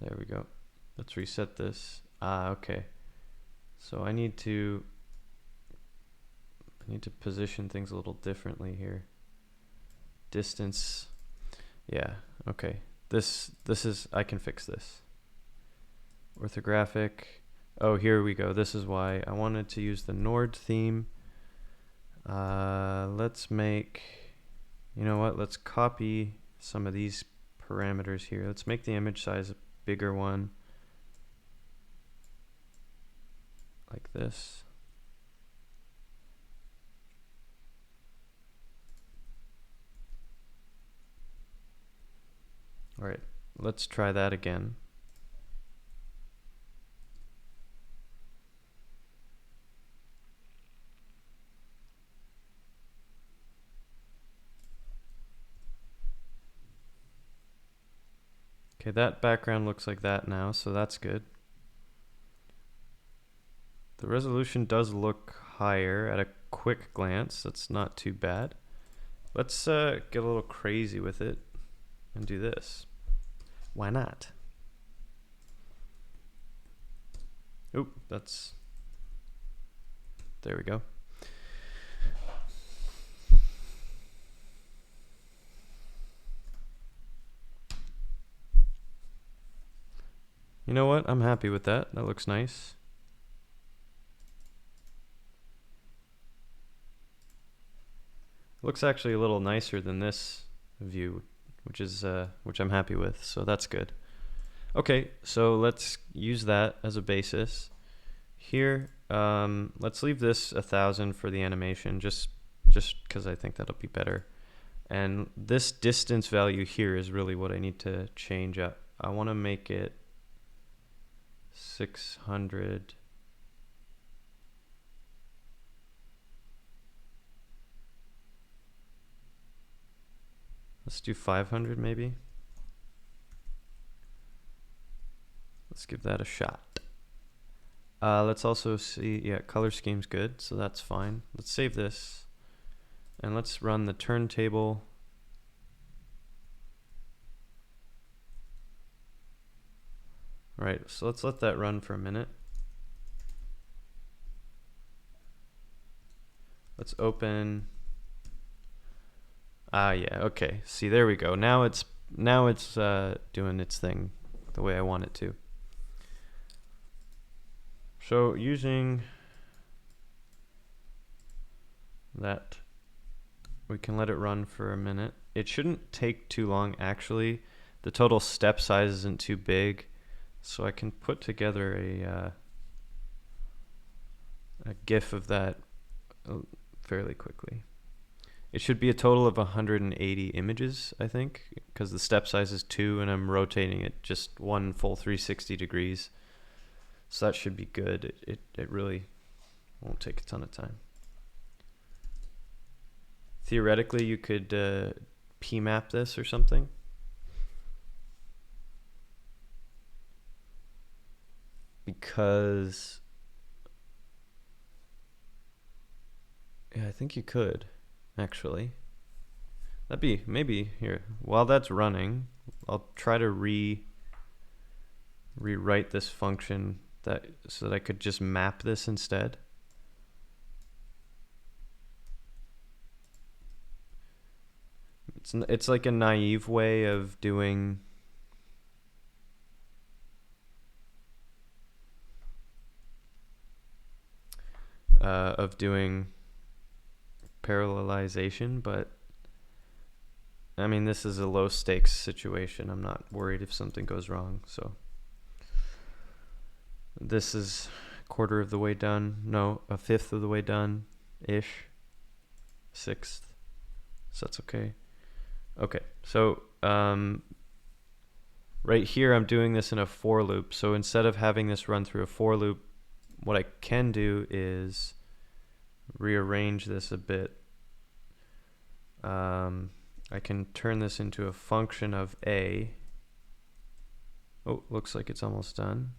There we go. Let's reset this. Okay. So I need to position things a little differently here. Distance. Yeah, okay. This is, I can fix this. Orthographic. Oh, here we go. This is why I wanted to use the Nord theme. Let's make, you know what? Let's copy some of these parameters here. Let's make the image size a bigger one. Like this. All right, let's try that again. Okay, that background looks like that now, so that's good. The resolution does look higher at a quick glance. That's not too bad. Let's get a little crazy with it and do this. Why not? Oop, that's... There we go. You know what? I'm happy with that. That looks nice. Looks actually a little nicer than this view, which is which I'm happy with, so that's good. Okay, so let's use that as a basis. Here, let's leave this 1,000 for the animation, just because I think that'll be better. And this distance value here is really what I need to change up. I want to make it 600. Let's do 500 maybe. Let's give that a shot. Let's also see, yeah, color scheme's good, so that's fine. Let's save this, and let's run the turntable. All right, so let's let that run for a minute. Let's open Ah, yeah. Okay. See, there we go. Now it's doing its thing the way I want it to. So using that, we can let it run for a minute. It shouldn't take too long, actually. The total step size isn't too big, so I can put together a GIF of that fairly quickly. It should be a total of 180 images, I think, because the step size is 2 and I'm rotating it just one full 360 degrees. So that should be good. It really won't take a ton of time. Theoretically, you could PMAP this or something. Because, yeah, I think you could, actually. That'd be, maybe, here, while that's running, I'll try to rewrite this function so that I could just map this instead. It's like a naive way of doing parallelization, but I mean, this is a low stakes situation. I'm not worried if something goes wrong. So this is a quarter of the way done. No, a fifth of the way done ish. Sixth. So that's okay. Okay, so right here I'm doing this in a for loop. So instead of having this run through a for loop, what I can do is rearrange this a bit. I can turn this into a function of a. Oh, looks like it's almost done.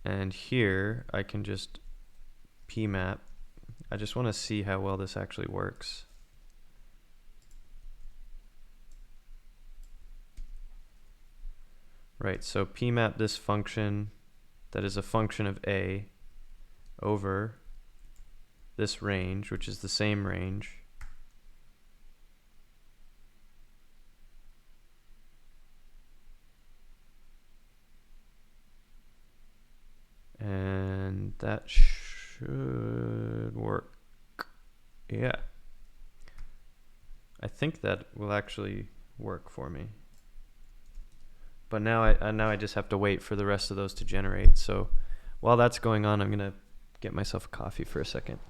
And here I can just PMAP. I just want to see how well this actually works. Right, so PMAP this function that is a function of a over this range, which is the same range. And that should work. Yeah. I think that will actually work for me. But now I just have to wait for the rest of those to generate. So while that's going on, I'm going to get myself a coffee for a second.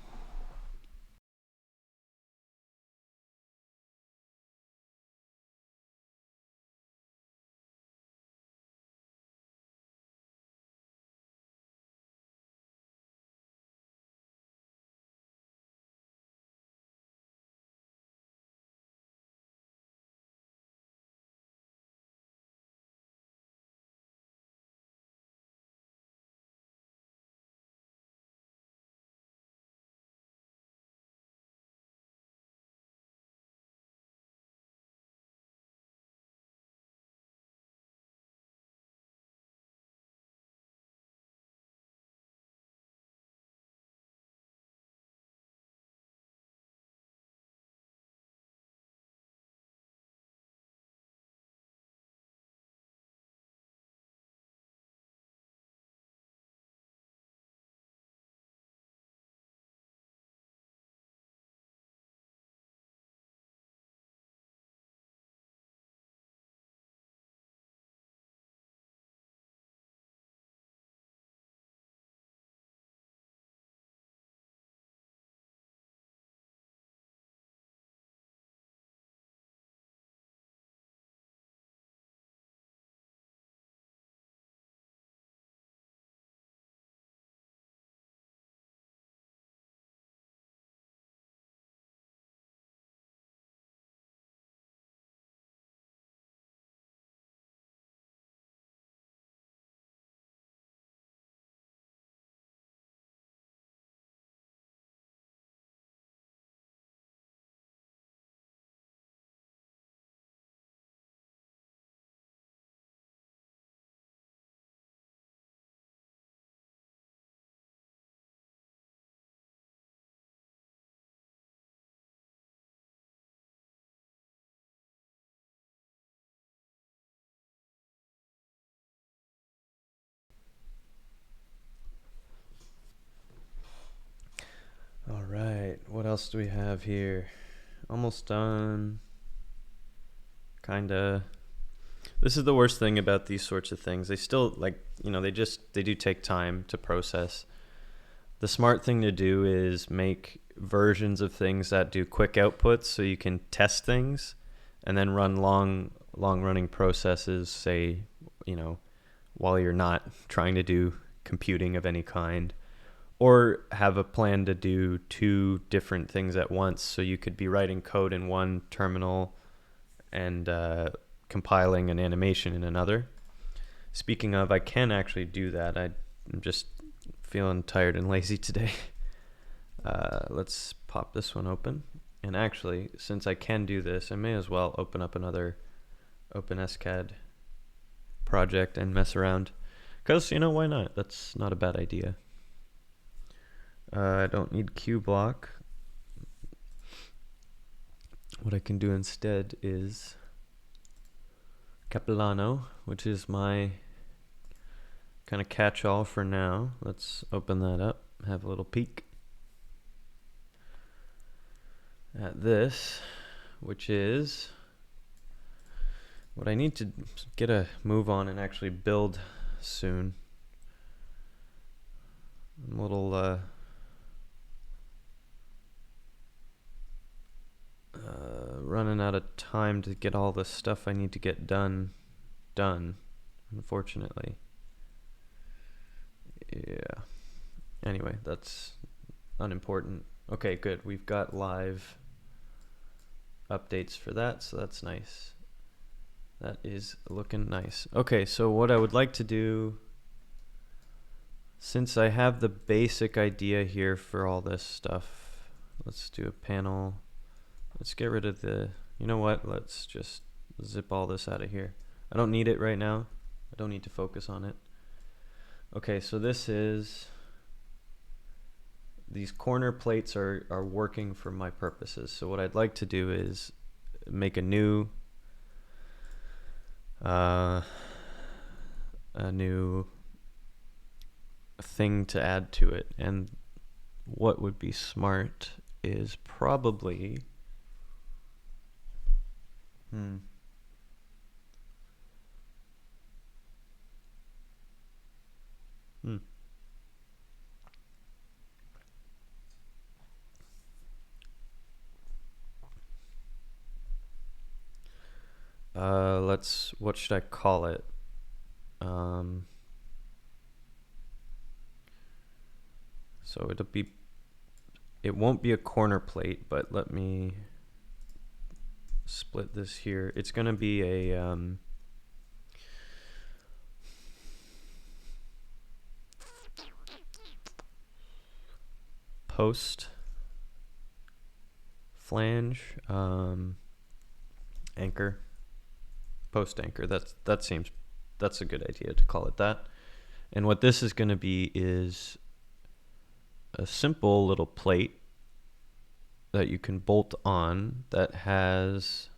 else do we have here? Almost done. Kinda. This is the worst thing about these sorts of things. They still, like, they do take time to process. The smart thing to do is make versions of things that do quick outputs so you can test things and then run long running processes, say, while you're not trying to do computing of any kind, or have a plan to do two different things at once. So you could be writing code in one terminal and compiling an animation in another. Speaking of, I can actually do that. I'm just feeling tired and lazy today. Let's pop this one open. And actually, since I can do this, I may as well open up another OpenSCAD project and mess around. Because, why not? That's not a bad idea. I don't need QBlock. What I can do instead is Capilano, which is my kind of catch-all for now. Let's open that up, have a little peek at this, which is what I need to get a move on and actually build soon. I'm a little running out of time to get all the stuff I need to get done, unfortunately. Yeah. Anyway, that's unimportant. Okay, good. We've got live updates for that, so that's nice. That is looking nice. Okay, so what I would like to do, since I have the basic idea here for all this stuff, let's do a panel. Let's get rid of the, let's just zip all this out of here. I don't need it right now. I don't need to focus on it. Okay, so these corner plates are working for my purposes. So what I'd like to do is make a new thing to add to it. And what would be smart is probably what should I call it? So it won't be a corner plate, but let me split this here. It's going to be a post flange anchor. Post anchor. That's a good idea to call it that. And what this is going to be is a simple little plate that you can bolt on that has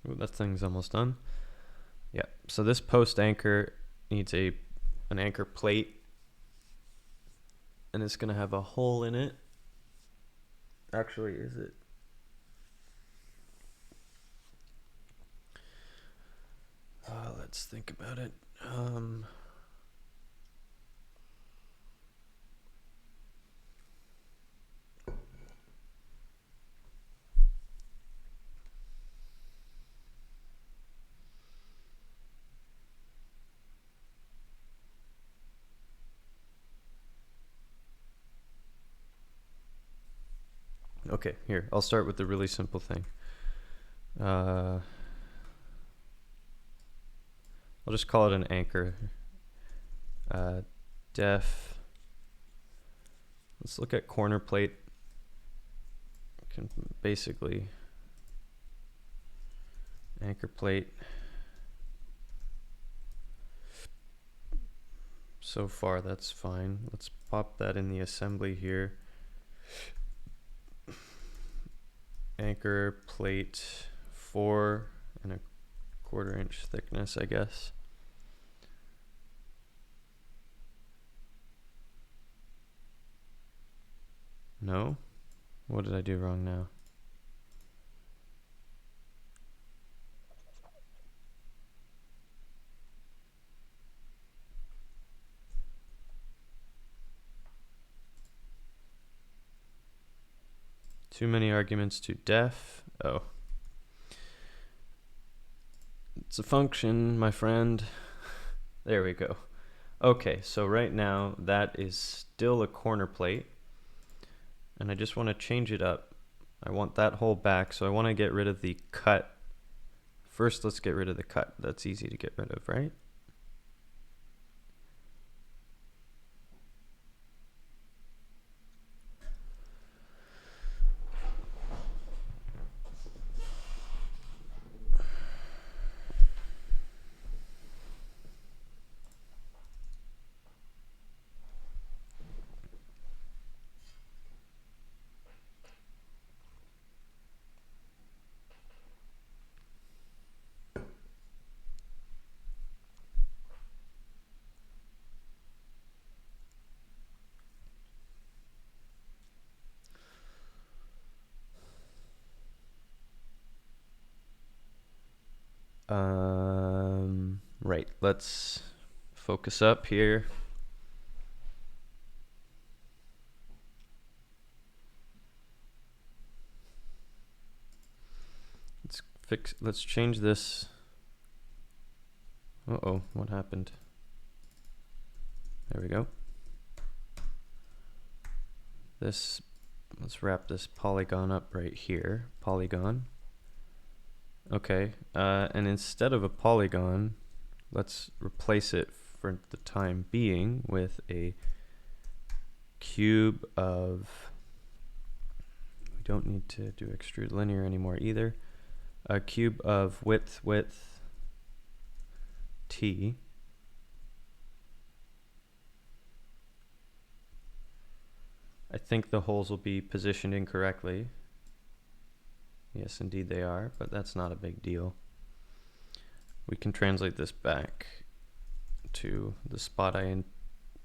Ooh, that thing's almost done. Yeah, so this post anchor needs an anchor plate, and it's going to have a hole in it. Actually, is it? Let's think about it. Okay, here, I'll start with the really simple thing. I'll just call it an anchor. Def. Let's look at corner plate. Can basically anchor plate. So far, that's fine. Let's pop that in the assembly here. anchor plate 4¼ inch thickness, I guess. No? What did I do wrong now? Too many arguments to def. Oh. It's a function, my friend. There we go. Okay, so right now that is still a corner plate. And I just want to change it up. I want that hole back, so I want to get rid of the cut. First, let's get rid of the cut. That's easy to get rid of, right? Right, let's focus up here. Let's change this. Uh-oh, what happened? There we go. Let's wrap this polygon up right here. Polygon. Okay, and instead of a polygon, let's replace it for the time being with a cube of, we don't need to do extrude linear anymore either, a cube of width t. I think the holes will be positioned incorrectly. Yes, indeed they are, but that's not a big deal. We can translate this back to the spot I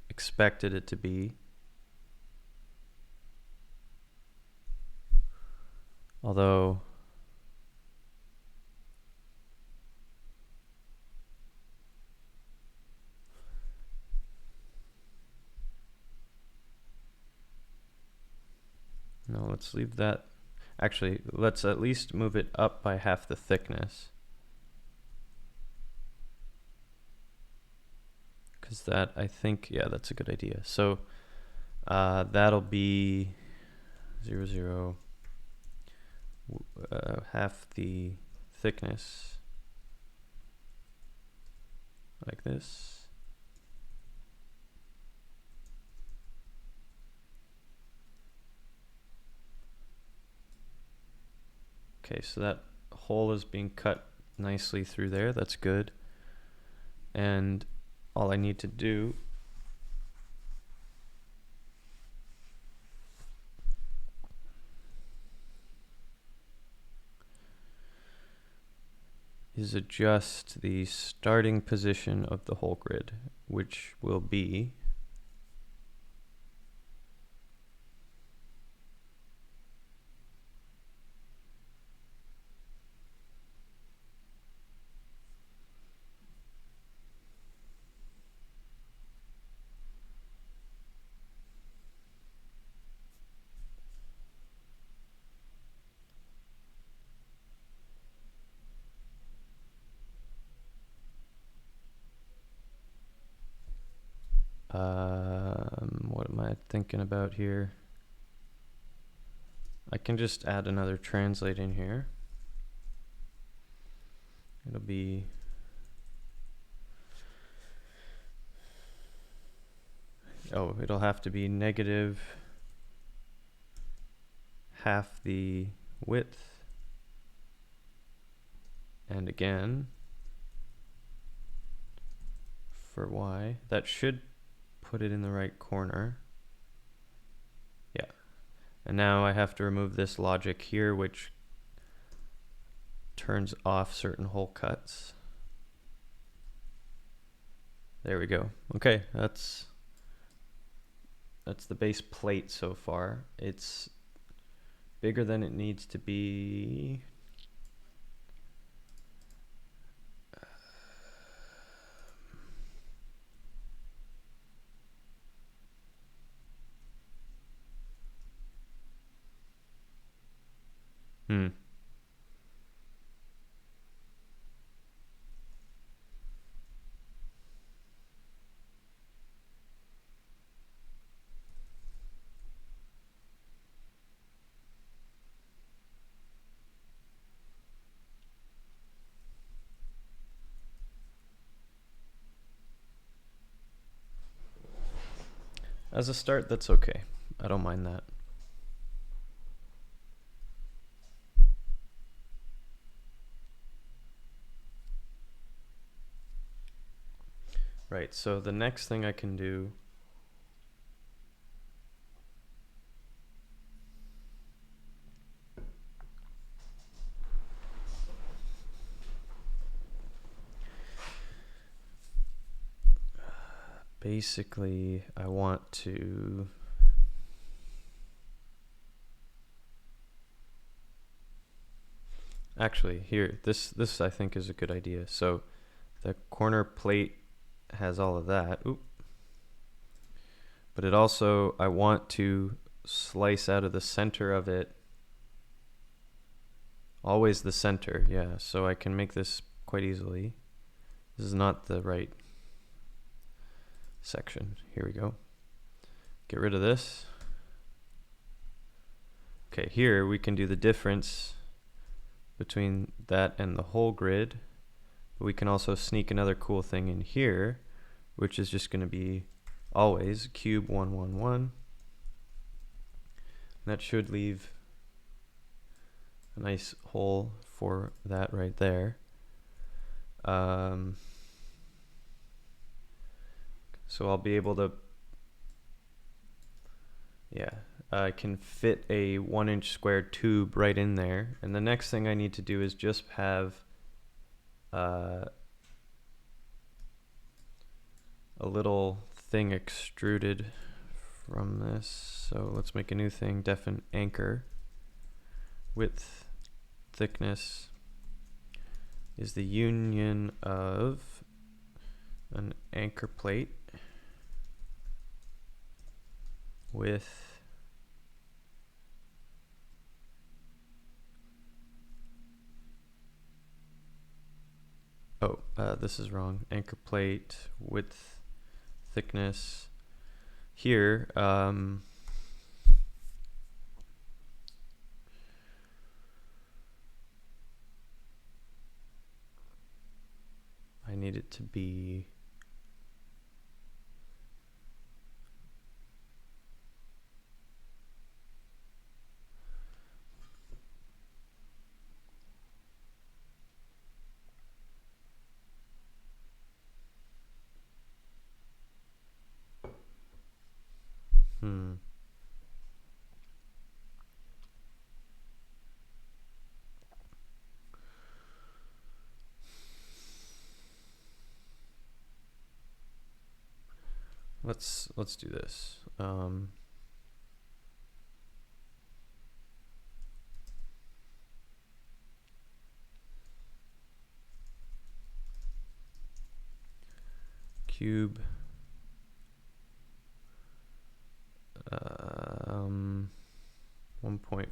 expected it to be. Although, no, let's leave that. Actually, let's at least move it up by half the thickness. Because that, I think, yeah, that's a good idea. So that'll be 0, 0, half the thickness, like this. Okay, so that hole is being cut nicely through there. That's good. And all I need to do is adjust the starting position of the hole grid, which will be what am I thinking about here? I can just add another translate in here. It'll be it'll have to be negative half the width, and again for y. That should put it in the right corner. Yeah. And now I have to remove this logic here, which turns off certain hole cuts. There we go. Okay, that's the base plate so far. It's bigger than it needs to be. As a start, that's okay. I don't mind that. Right, so the next thing I can do basically, I want to actually here, this I think is a good idea. So the corner plate has all of that. Oop. But it also, I want to slice out of the center of it. Always the center, yeah. So I can make this quite easily. This is not the right section. Here we go. Get rid of this. Okay, here we can do the difference between that and the whole grid. But we can also sneak another cool thing in here, which is just going to be always cube 1, 1, 1. That should leave a nice hole for that right there. So I'll be able to, yeah, I can fit a 1-inch square tube right in there. And the next thing I need to do is just have a little thing extruded from this. So let's make a new thing, def and anchor. Width, thickness is the union of an anchor plate with this is wrong. Anchor plate, width, thickness. Here, I need it to be let's do this. Cube 1.5,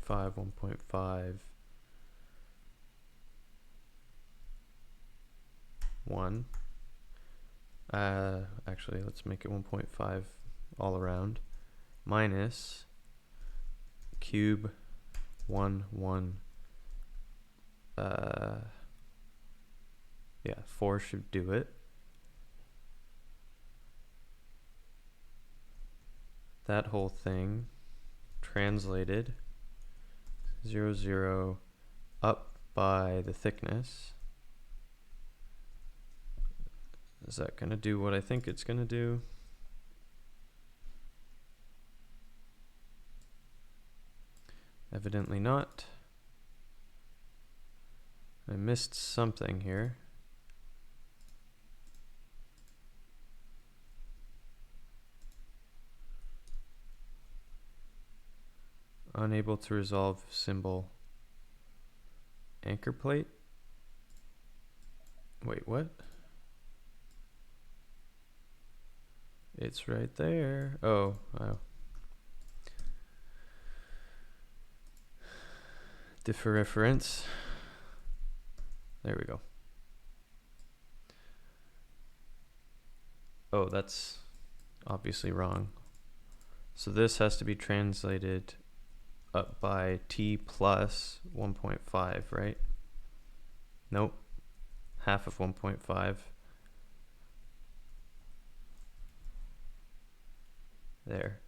1.5, 1. Actually, let's make it 1.5 all around, minus cube 1, 1. Yeah, 4 should do it. That whole thing translated 0, 0 up by the thickness. Is that going to do what I think it's going to do? Evidently not. I missed something here. Unable to resolve symbol anchor plate. Wait, what? It's right there. Oh. Difference. There we go. Oh, that's obviously wrong. So this has to be translated up by t plus 1.5, right? Nope. Half of 1.5. There.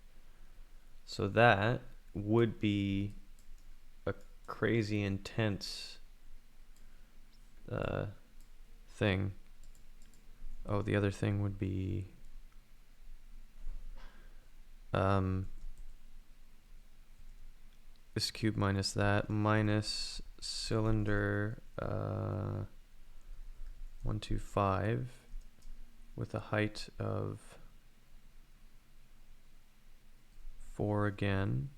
So that would be a crazy intense thing. Oh, the other thing would be this cube minus that minus cylinder 125 with a height of 4 again,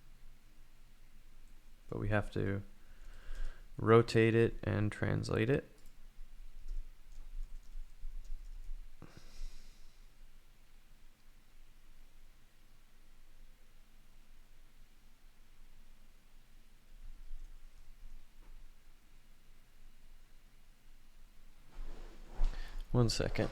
but we have to rotate it and translate it. One second.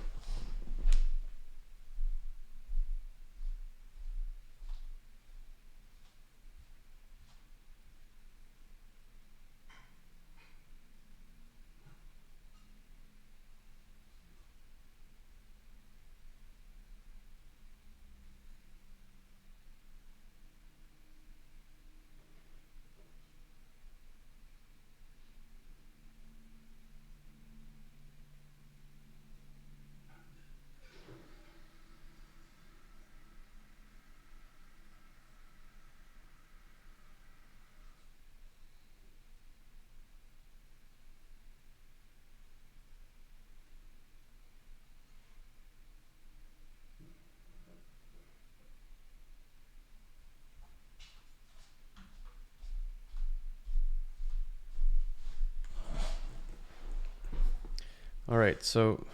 All right, so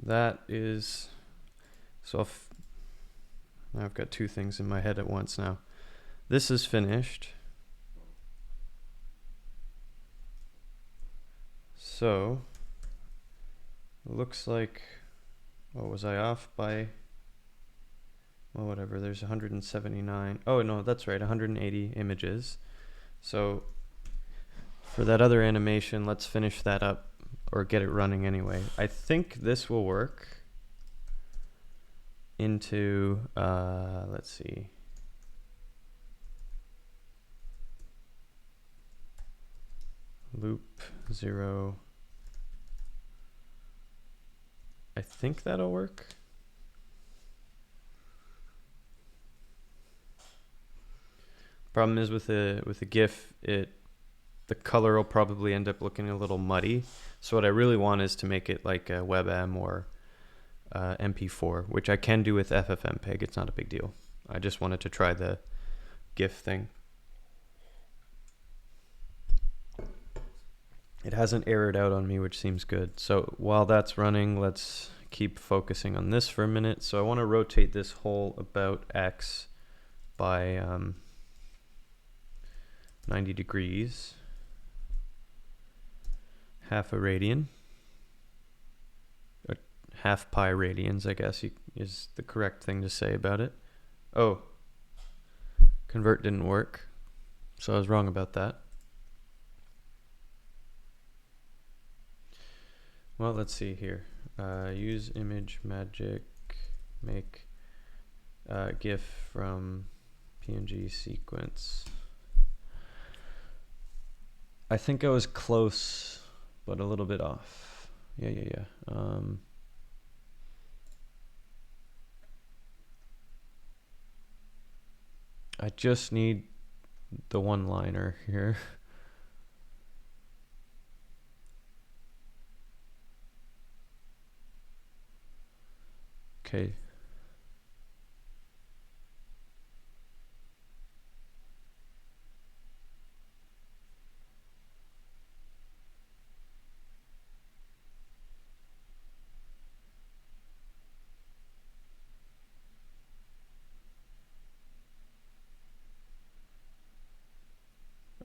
that is, so I've got two things in my head at once now. This is finished. So, looks like, oh, was I off by, well, whatever, there's 179. Oh, no, that's right, 180 images. So, for that other animation, let's finish that up, or get it running anyway. I think this will work into, let's see. Loop 0. I think that'll work. Problem is with the GIF, the color will probably end up looking a little muddy. So what I really want is to make it like a WebM or MP4, which I can do with FFmpeg. It's not a big deal. I just wanted to try the GIF thing. It hasn't errored out on me, which seems good. So while that's running, let's keep focusing on this for a minute. So I want to rotate this whole about X by 90 degrees. Half a radian. Or half pi radians, I guess, is the correct thing to say about it. Oh, convert didn't work. So I was wrong about that. Well, let's see here. Use image magic, make GIF from PNG sequence. I think I was close, but a little bit off. Yeah. I just need the one-liner here. Okay.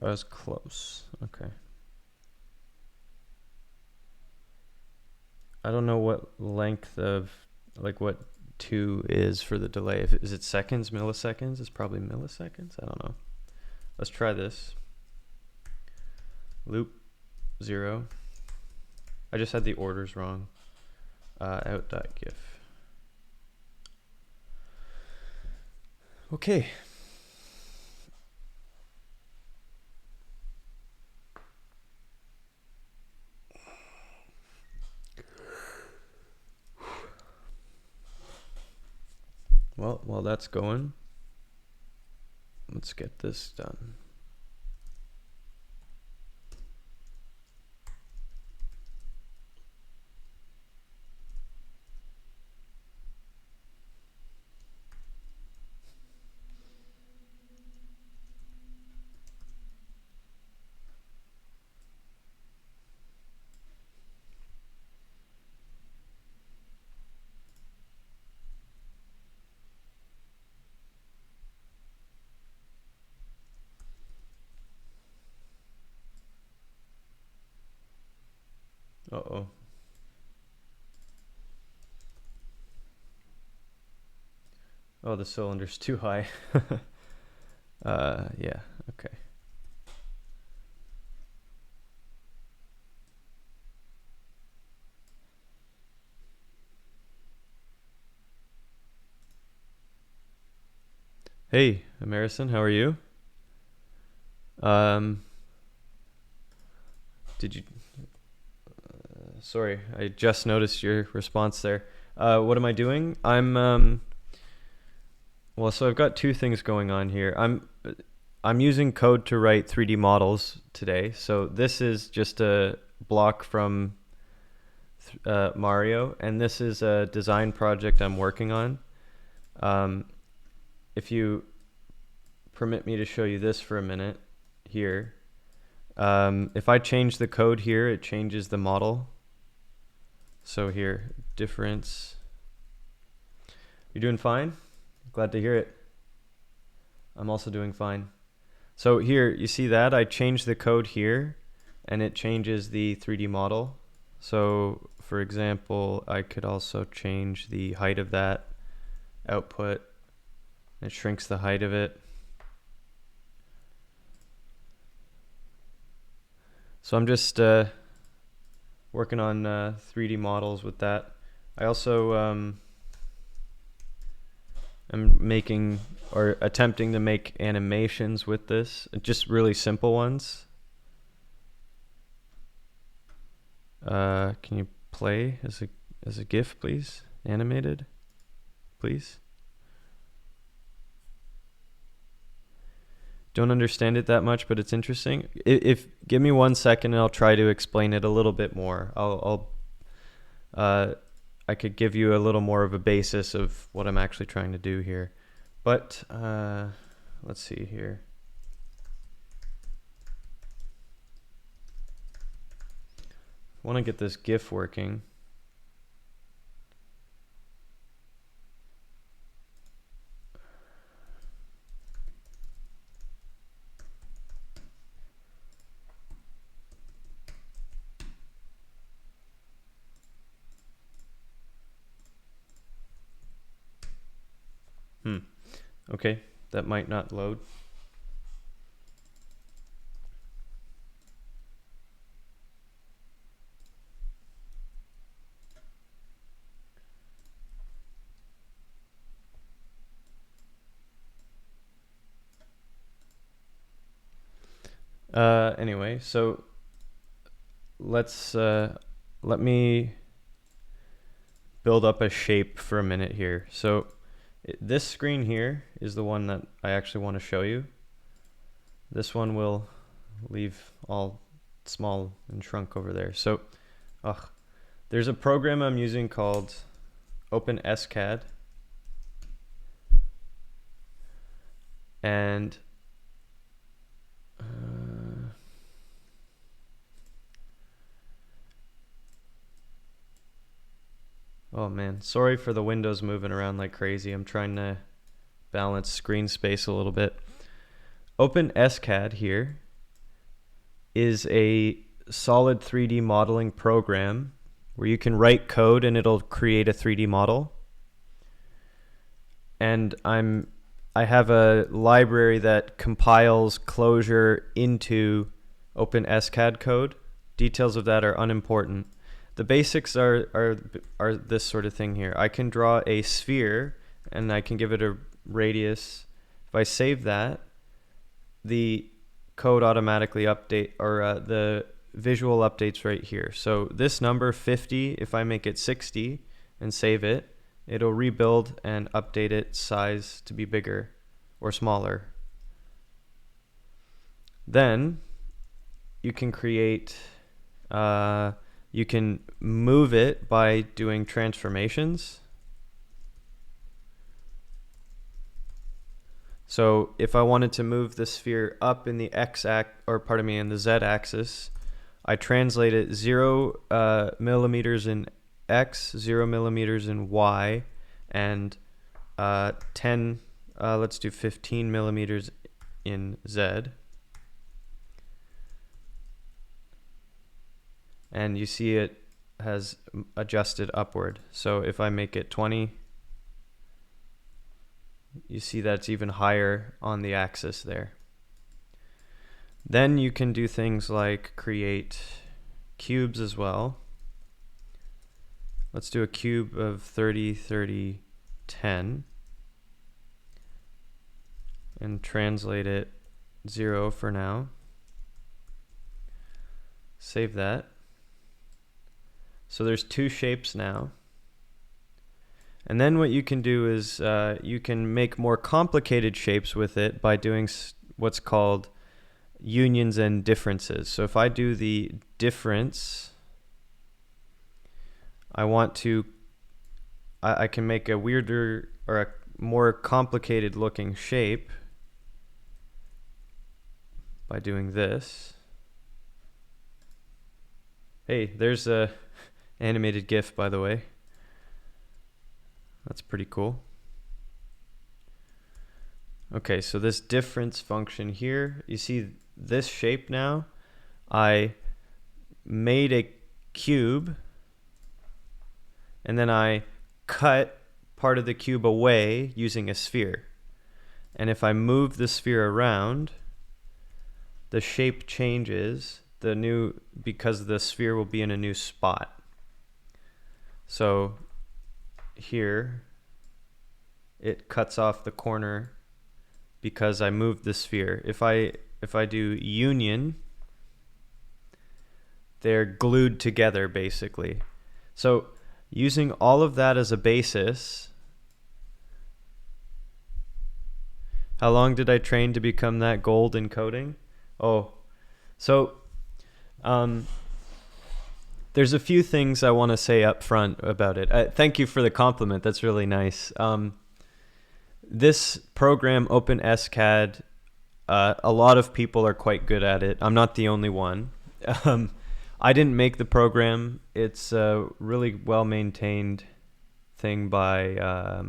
I was close. Okay. I don't know what length of, like what 2 is for the delay. Is it seconds, milliseconds? It's probably milliseconds. I don't know. Let's try this. Loop 0. I just had the orders wrong. Out.gif. Okay. Well, while that's going, let's get this done. Uh-oh. Oh, the cylinder's too high. Yeah, okay. Hey, Emerson, how are you? Did you... sorry, I just noticed your response there. What am I doing? Well, so I've got 2 things going on here. I'm using code to write 3D models today. So this is just a block from Mario, and this is a design project I'm working on. If you permit me to show you this for a minute here, if I change the code here, it changes the model. So here, difference. You're doing fine? Glad to hear it. I'm also doing fine. So here, you see that? I changed the code here, and it changes the 3D model. So, for example, I could also change the height of that output. It shrinks the height of it. So I'm just working on 3D models with that. I also am making or attempting to make animations with this, just really simple ones. Can you play as a GIF, please? Animated, please. Don't understand it that much, but it's interesting. If give me 1 second, and I'll try to explain it a little bit more. I could give you a little more of a basis of what I'm actually trying to do here. But let's see here. I want to get this GIF working. Okay, that might not load. Anyway, so let me build up a shape for a minute here. So this screen here is the one that I actually want to show you. This one will leave all small and shrunk over there. So there's a program I'm using called open SCAD, and oh man, sorry for the windows moving around like crazy. I'm trying to balance screen space a little bit. Open SCAD here is a solid 3D modeling program where you can write code and it'll create a 3D model. And I have a library that compiles Clojure into OpenSCAD code. Details of that are unimportant. The basics are this sort of thing here. I can draw a sphere and I can give it a radius. If I save that, the code automatically update, or the visual updates right here. So this number 50, if I make it 60 and save it, it'll rebuild and update its size to be bigger or smaller. Then you can create, you can move it by doing transformations. So if I wanted to move the sphere up in the in the Z axis, I translate it 0 millimeters in X, 0 millimeters in Y, and 10, let's do 15 millimeters in Z. And you see it has adjusted upward. So if I make it 20, you see that it's even higher on the axis there. Then you can do things like create cubes as well. Let's do a cube of 30, 30, 10 and translate it 0 for now. Save that. So there's two shapes now. And then what you can do is you can make more complicated shapes with it by doing what's called unions and differences. So if I do the difference, I can make a weirder or a more complicated looking shape by doing this. Hey, there's a animated GIF, by the way. That's pretty cool. Okay, so this difference function here, you see this shape now? I made a cube and then I cut part of the cube away using a sphere. And if I move the sphere around, the shape changes because the sphere will be in a new spot. So here it cuts off the corner because I moved the sphere. If I do union, they're glued together basically. So using all of that as a basis, how long did I train to become that gold in coding? There's a few things I want to say up front about it. Thank you for the compliment. That's really nice. This program, OpenSCAD, a lot of people are quite good at it. I'm not the only one. I didn't make the program. It's a really well-maintained thing by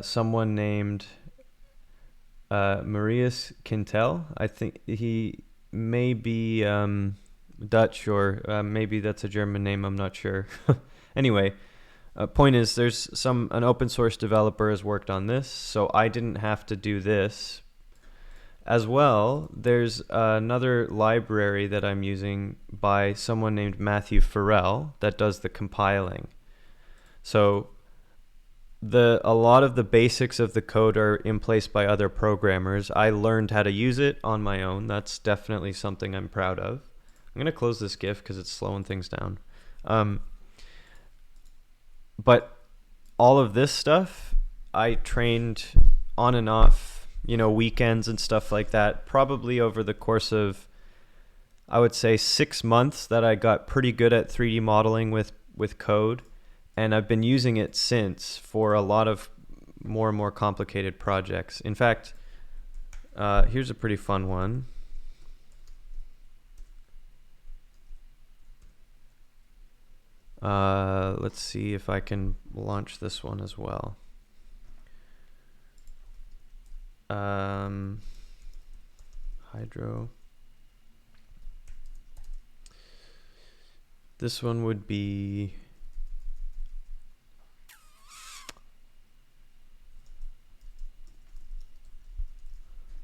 someone named Marius Quintel. I think he may be Dutch, or maybe that's a German name. I'm not sure. Anyway, point is, there's an open source developer has worked on this, so I didn't have to do this. As well, there's another library that I'm using by someone named Matthew Farrell that does the compiling. So a lot of the basics of the code are in place by other programmers. I learned how to use it on my own. That's definitely something I'm proud of. I'm going to close this GIF because it's slowing things down. But all of this stuff, I trained on and off, weekends and stuff like that, probably over the course of, I would say 6 months that I got pretty good at 3D modeling with code, and I've been using it since for a lot of more and more complicated projects. In fact, here's a pretty fun one. Let's see if I can launch this one as well. Hydro. This one would be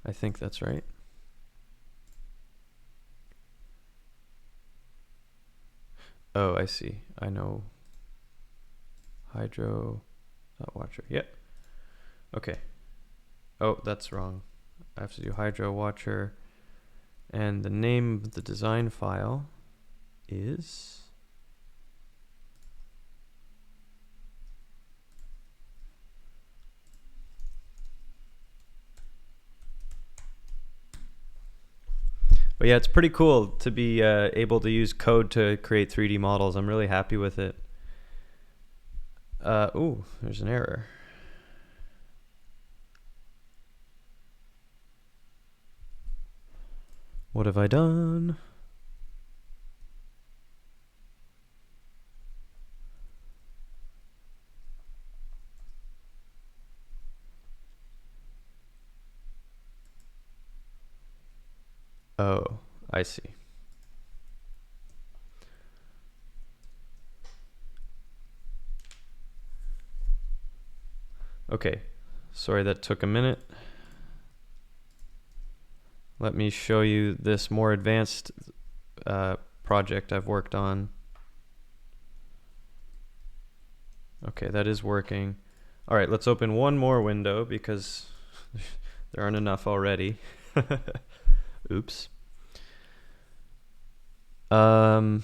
I think that's right. Oh, I see. I know. Hydro.watcher. Yep. Okay. Oh, that's wrong. I have to do Hydro Watcher. And the name of the design file is... But yeah, it's pretty cool to be able to use code to create 3D models. I'm really happy with it. Ooh, there's an error. What have I done? Oh, I see. Okay, sorry that took a minute. Let me show you this more advanced project I've worked on. Okay, that is working. All right, let's open one more window because there aren't enough already. Oops. So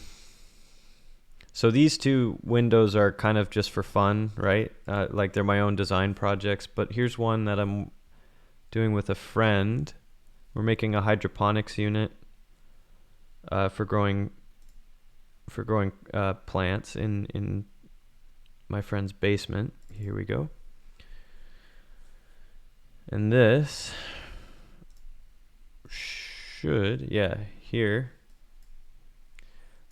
these two windows are kind of just for fun, right? Like they're my own design projects, but here's one that I'm doing with a friend. We're making a hydroponics unit for growing plants in my friend's basement. Here we go. And this should, yeah, here.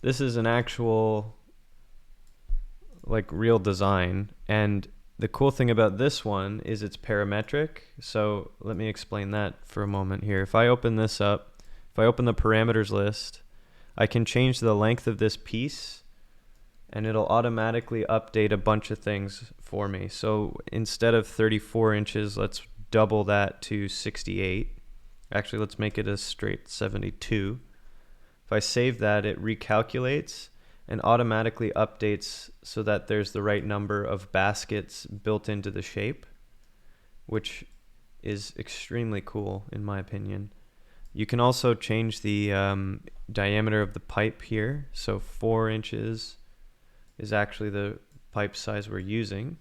This is an actual like real design, and the cool thing about this one is it's parametric. So let me explain that for a moment here. If I open this up, if I open the parameters list, I can change the length of this piece and it'll automatically update a bunch of things for me. So instead of 34 inches, let's double that to 68. Actually, let's make it a straight 72. If I save that, it recalculates and automatically updates so that there's the right number of baskets built into the shape, which is extremely cool in my opinion. You can also change the diameter of the pipe here. So 4 inches is actually the pipe size we're using,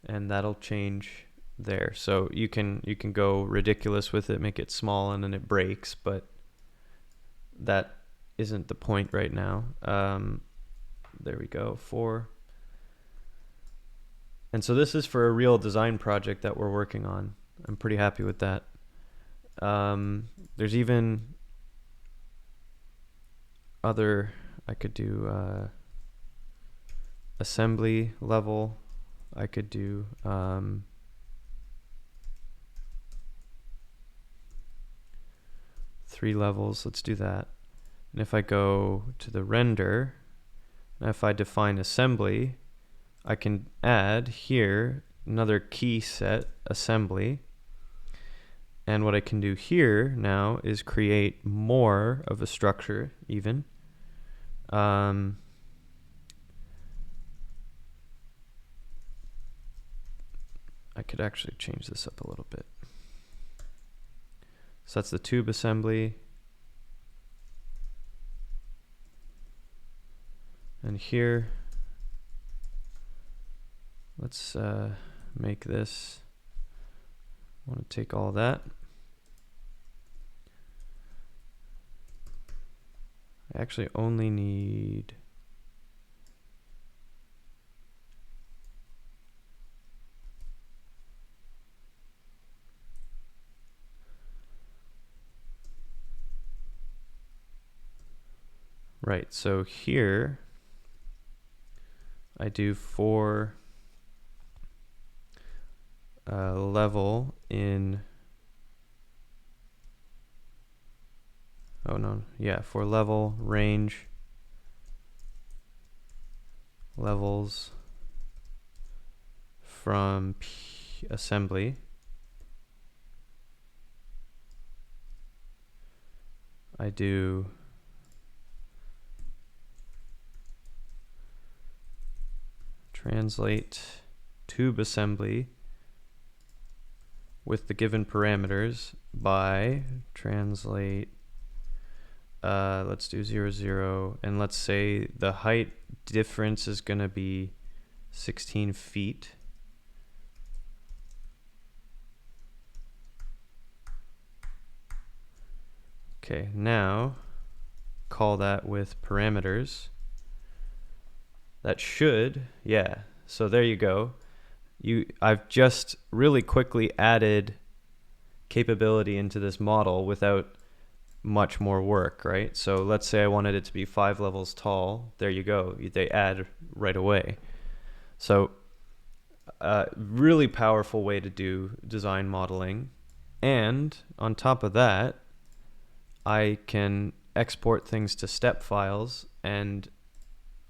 and that'll change there. So you can go ridiculous with it, make it small, and then it breaks, but that isn't the point right now. There we go, 4. And so this is for a real design project that we're working on. I'm pretty happy with that. There's even other, I could do assembly level. I could do three levels. Let's do that. And if I go to the render, and if I define assembly, I can add here another key set, assembly. And what I can do here now is create more of a structure even. I could actually change this up a little bit. So that's the tube assembly. And here, let's make this, I want to take all that. I actually only need... Right, so here I do for level in... Oh no, yeah, for level, range, levels from assembly. I do translate tube assembly with the given parameters by translate, let's do 0, 0, and let's say the height difference is going to be 16 feet. Okay, now call that with parameters. That should, yeah, so there you go. I've just really quickly added capability into this model without much more work, right? So let's say I wanted it to be 5 levels tall. There you go. They add right away. So really powerful way to do design modeling. And on top of that, I can export things to step files and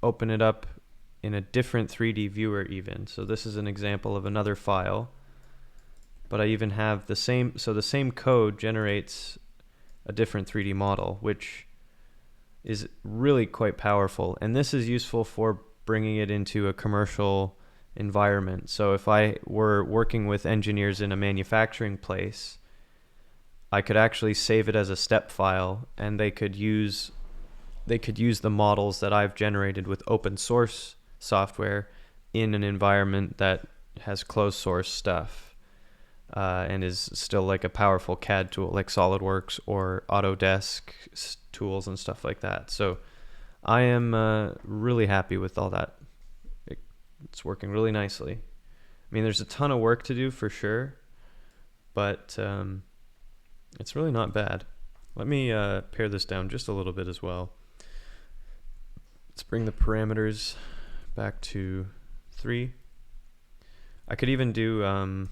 open it up in a different 3D viewer even. So this is an example of another file, but I even have the same, so the same code generates a different 3D model, which is really quite powerful. And this is useful for bringing it into a commercial environment. So if I were working with engineers in a manufacturing place, I could actually save it as a step file, and they could use the models that I've generated with open source software in an environment that has closed source stuff, and is still like a powerful CAD tool like SolidWorks or Autodesk tools and stuff like that. So I am really happy with all that. It's working really nicely. I mean, there's a ton of work to do for sure, but it's really not bad. Let me pare this down just a little bit as well. Let's bring the parameters back to 3. I could even do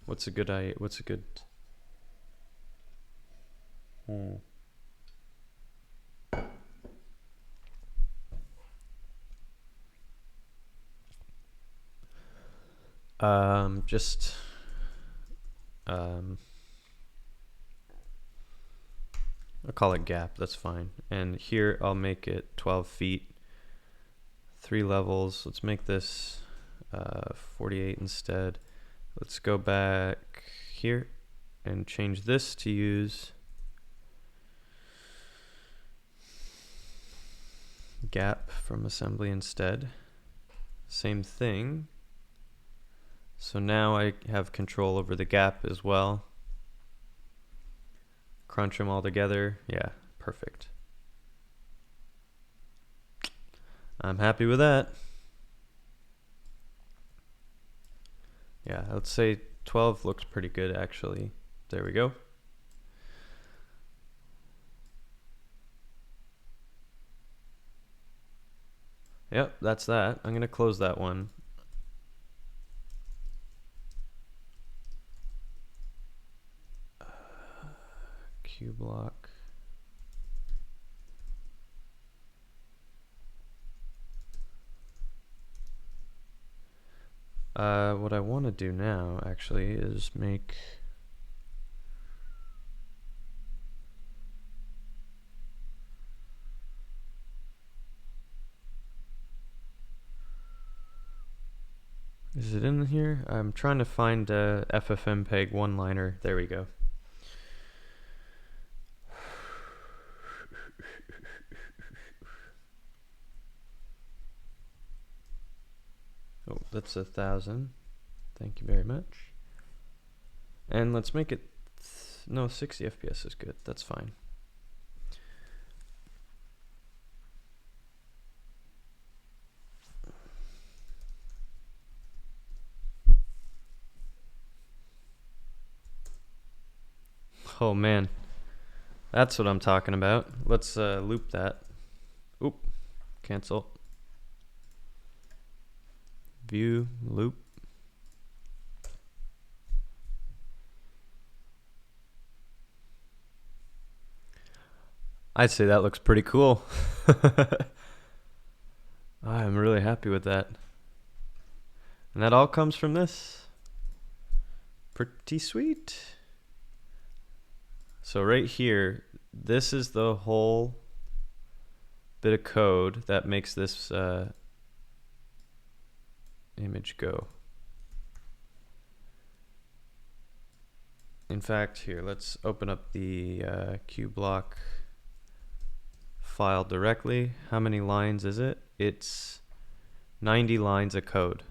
what's a good just I'll call it gap, that's fine. And here I'll make it 12 feet, 3 levels. Let's make this 48 instead. Let's go back here and change this to use gap from assembly instead. Same thing. So now I have control over the gap as well. Crunch them all together. Yeah, perfect. I'm happy with that. Yeah, let's say 12 looks pretty good actually. There we go. Yep, that's that. I'm going to close that one. Q block. What I want to do now actually is make Is it in here? I'm trying to find a FFmpeg one-liner. There we go. Oh, that's 1,000. Thank you very much. And let's make it, no, 60 FPS is good. That's fine. Oh man, that's what I'm talking about. Let's loop that. Oop, cancel. View, loop. I'd say that looks pretty cool. I'm really happy with that. And that all comes from this. Pretty sweet. So right here, this is the whole bit of code that makes this image go. In fact, here, let's open up the QBlock file directly. How many lines is it? It's 90 lines of code.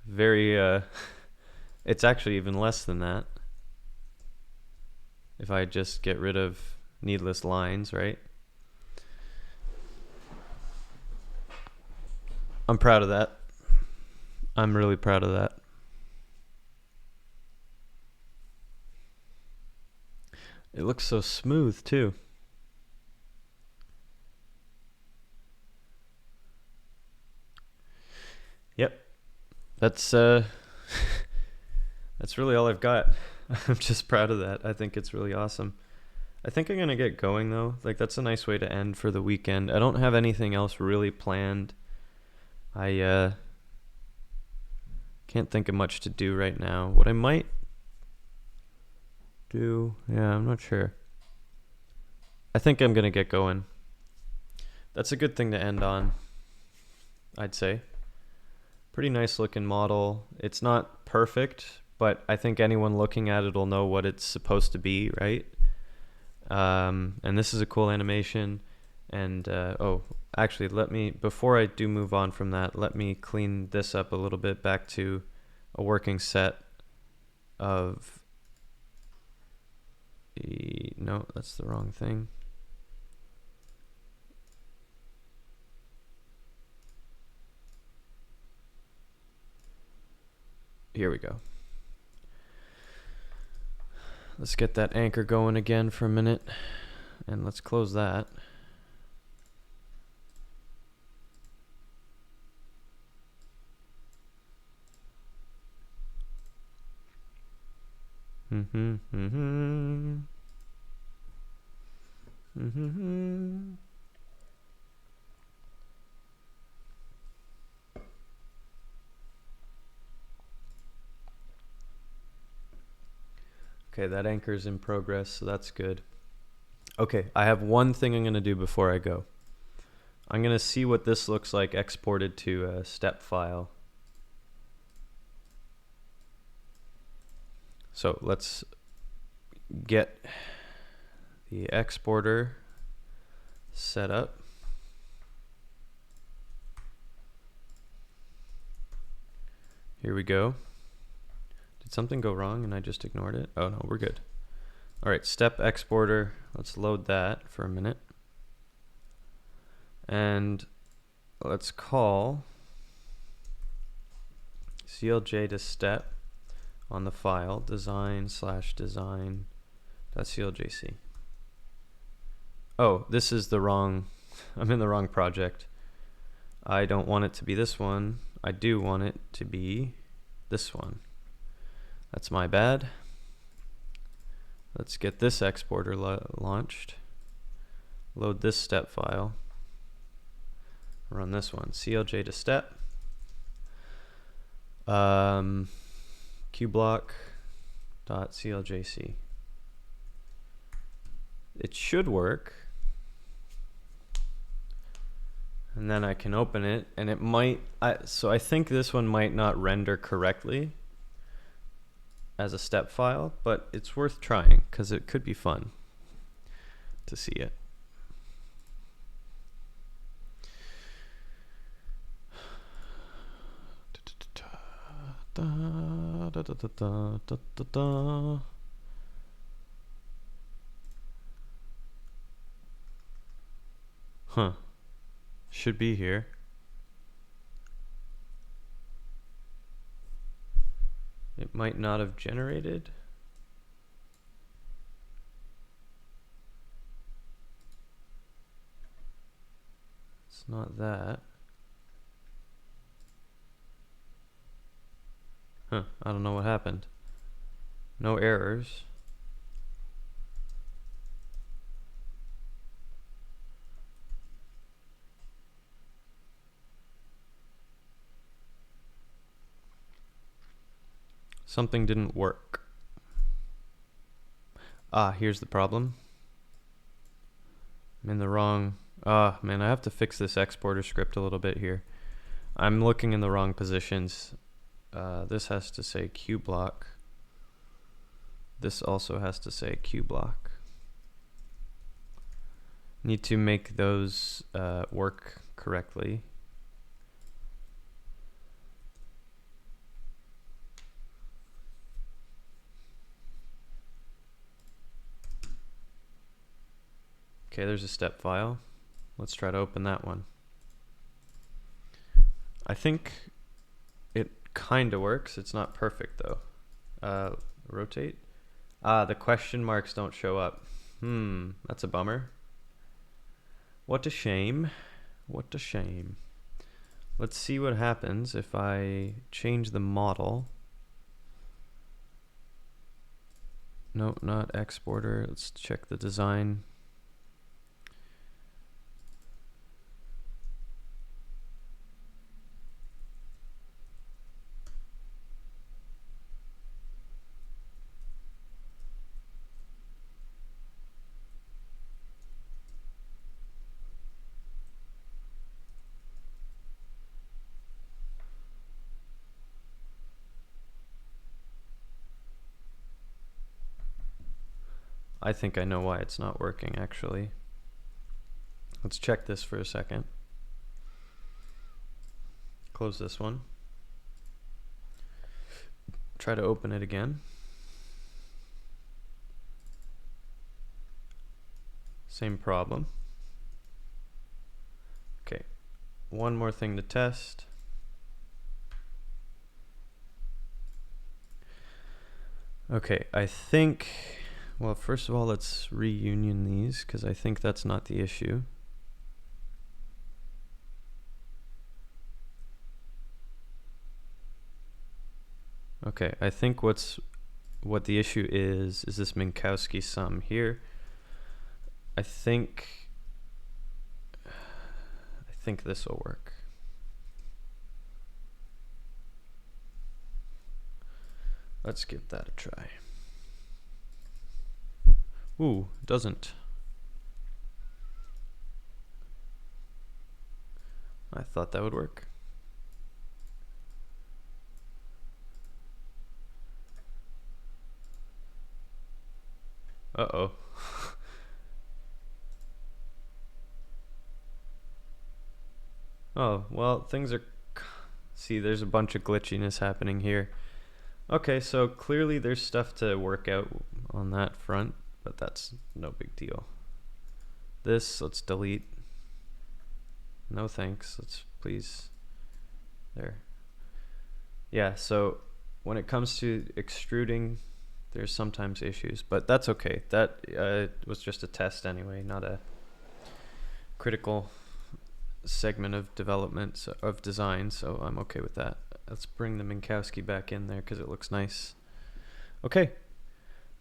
Very, it's actually even less than that. If I just get rid of needless lines, right? I'm proud of that. I'm really proud of that. It looks so smooth too. Yep. That's that's really all I've got. I'm just proud of that. I think it's really awesome. I think I'm gonna get going though. Like that's a nice way to end for the weekend. I don't have anything else really planned. I can't think of much to do right now. What I might do, yeah, I'm not sure. I think I'm gonna get going. That's a good thing to end on, I'd say. Pretty nice looking model. It's not perfect, but I think anyone looking at it will know what it's supposed to be, right? And this is a cool animation. And oh, actually, let me, before I do move on from that, let me clean this up a little bit back to a working set of, no, that's the wrong thing. Here we go. Let's get that anchor going again for a minute, and let's close that. Okay, that anchor's in progress, so that's good. Okay, I have one thing I'm going to do before I go. I'm going to see what this looks like exported to a step file. So let's get the exporter set up. Here we go. Did something go wrong and I just ignored it? Oh no, we're good. All right, step exporter. Let's load that for a minute. And let's call CLJ to step on the file design/design.cljc. Oh, this is the wrong, I'm in the wrong project. I don't want it to be this one. I do want it to be this one. That's my bad. Let's get this exporter launched. Load this step file. Run this one. CLJ to step. QBlock.cljc. It should work. And then I can open it, and it might. So I think this one might not render correctly as a step file, but it's worth trying because it could be fun to see it. Da, da, da, da, da, da, da, da. Huh. Should be here. It might not have generated. It's not that. Huh. I don't know what happened. No errors. Something didn't work. Ah, here's the problem. I'm in the wrong... Ah, man, I have to fix this exporter script a little bit here. I'm looking in the wrong positions. This has to say Q block. This also has to say Q block. Need to make those work correctly. Okay, there's a step file. Let's try to open that one. I think it kind of works. It's not perfect though. Rotate. Ah, the question marks don't show up. That's a bummer. What a shame. What a shame. Let's see what happens if I change the model. No, not exporter. Let's check the design. I think I know why it's not working actually. Let's check this for a second. Close this one. Try to open it again. Same problem. Okay, one more thing to test. Okay, I think, well, first of all, let's reunion these because I think that's not the issue. Okay, I think what the issue is this Minkowski sum here. I think this will work. Let's give that a try. Ooh, doesn't. I thought that would work. Uh-oh. Oh, well, things are... See, there's a bunch of glitchiness happening here. Okay, so clearly there's stuff to work out on that front, but that's no big deal. This, let's delete. No thanks, let's please. There. Yeah, so when it comes to extruding, there's sometimes issues, but that's okay. That was just a test anyway, not a critical segment of development, of design, so I'm okay with that. Let's bring the Minkowski back in there because it looks nice. Okay,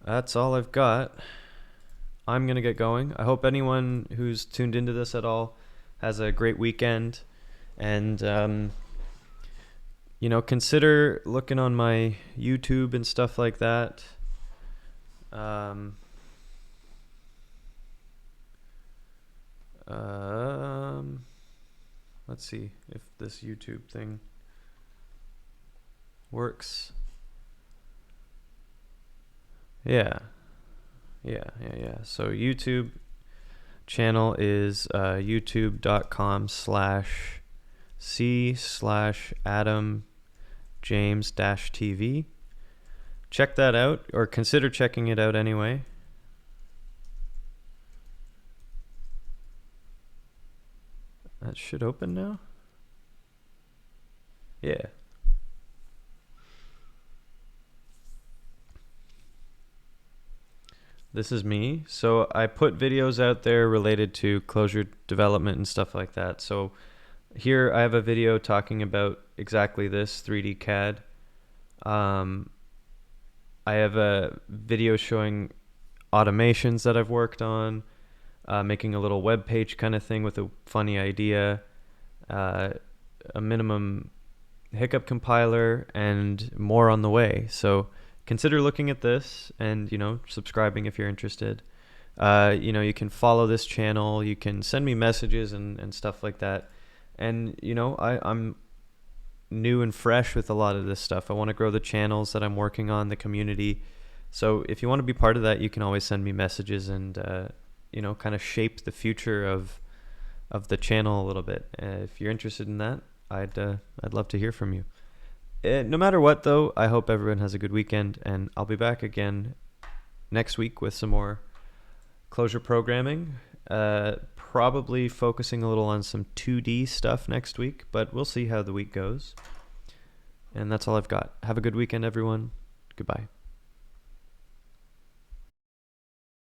that's all I've got. I'm gonna get going. I hope anyone who's tuned into this at all has a great weekend, and you know, consider looking on my YouTube and stuff like that. Let's see if this YouTube thing works. Yeah. So YouTube channel is youtube.com/c/Adam James-TV. Check that out, or consider checking it out anyway. That should open now. Yeah. This is me. So I put videos out there related to Clojure development and stuff like that. So here I have a video talking about exactly this, 3D CAD. I have a video showing automations that I've worked on, making a little web page kind of thing with a funny idea, a minimum hiccup compiler, and more on the way. So consider looking at this and, subscribing if you're interested. You can follow this channel. You can send me messages and stuff like that. And, I'm new and fresh with a lot of this stuff. I want to grow the channels that I'm working on, the community. So if you want to be part of that, you can always send me messages and, kind of shape the future of the channel a little bit. If you're interested in that, I'd love to hear from you. No matter what, though, I hope everyone has a good weekend, and I'll be back again next week with some more Clojure programming. Probably focusing a little on some 2D stuff next week, but we'll see how the week goes. And that's all I've got. Have a good weekend, everyone. Goodbye.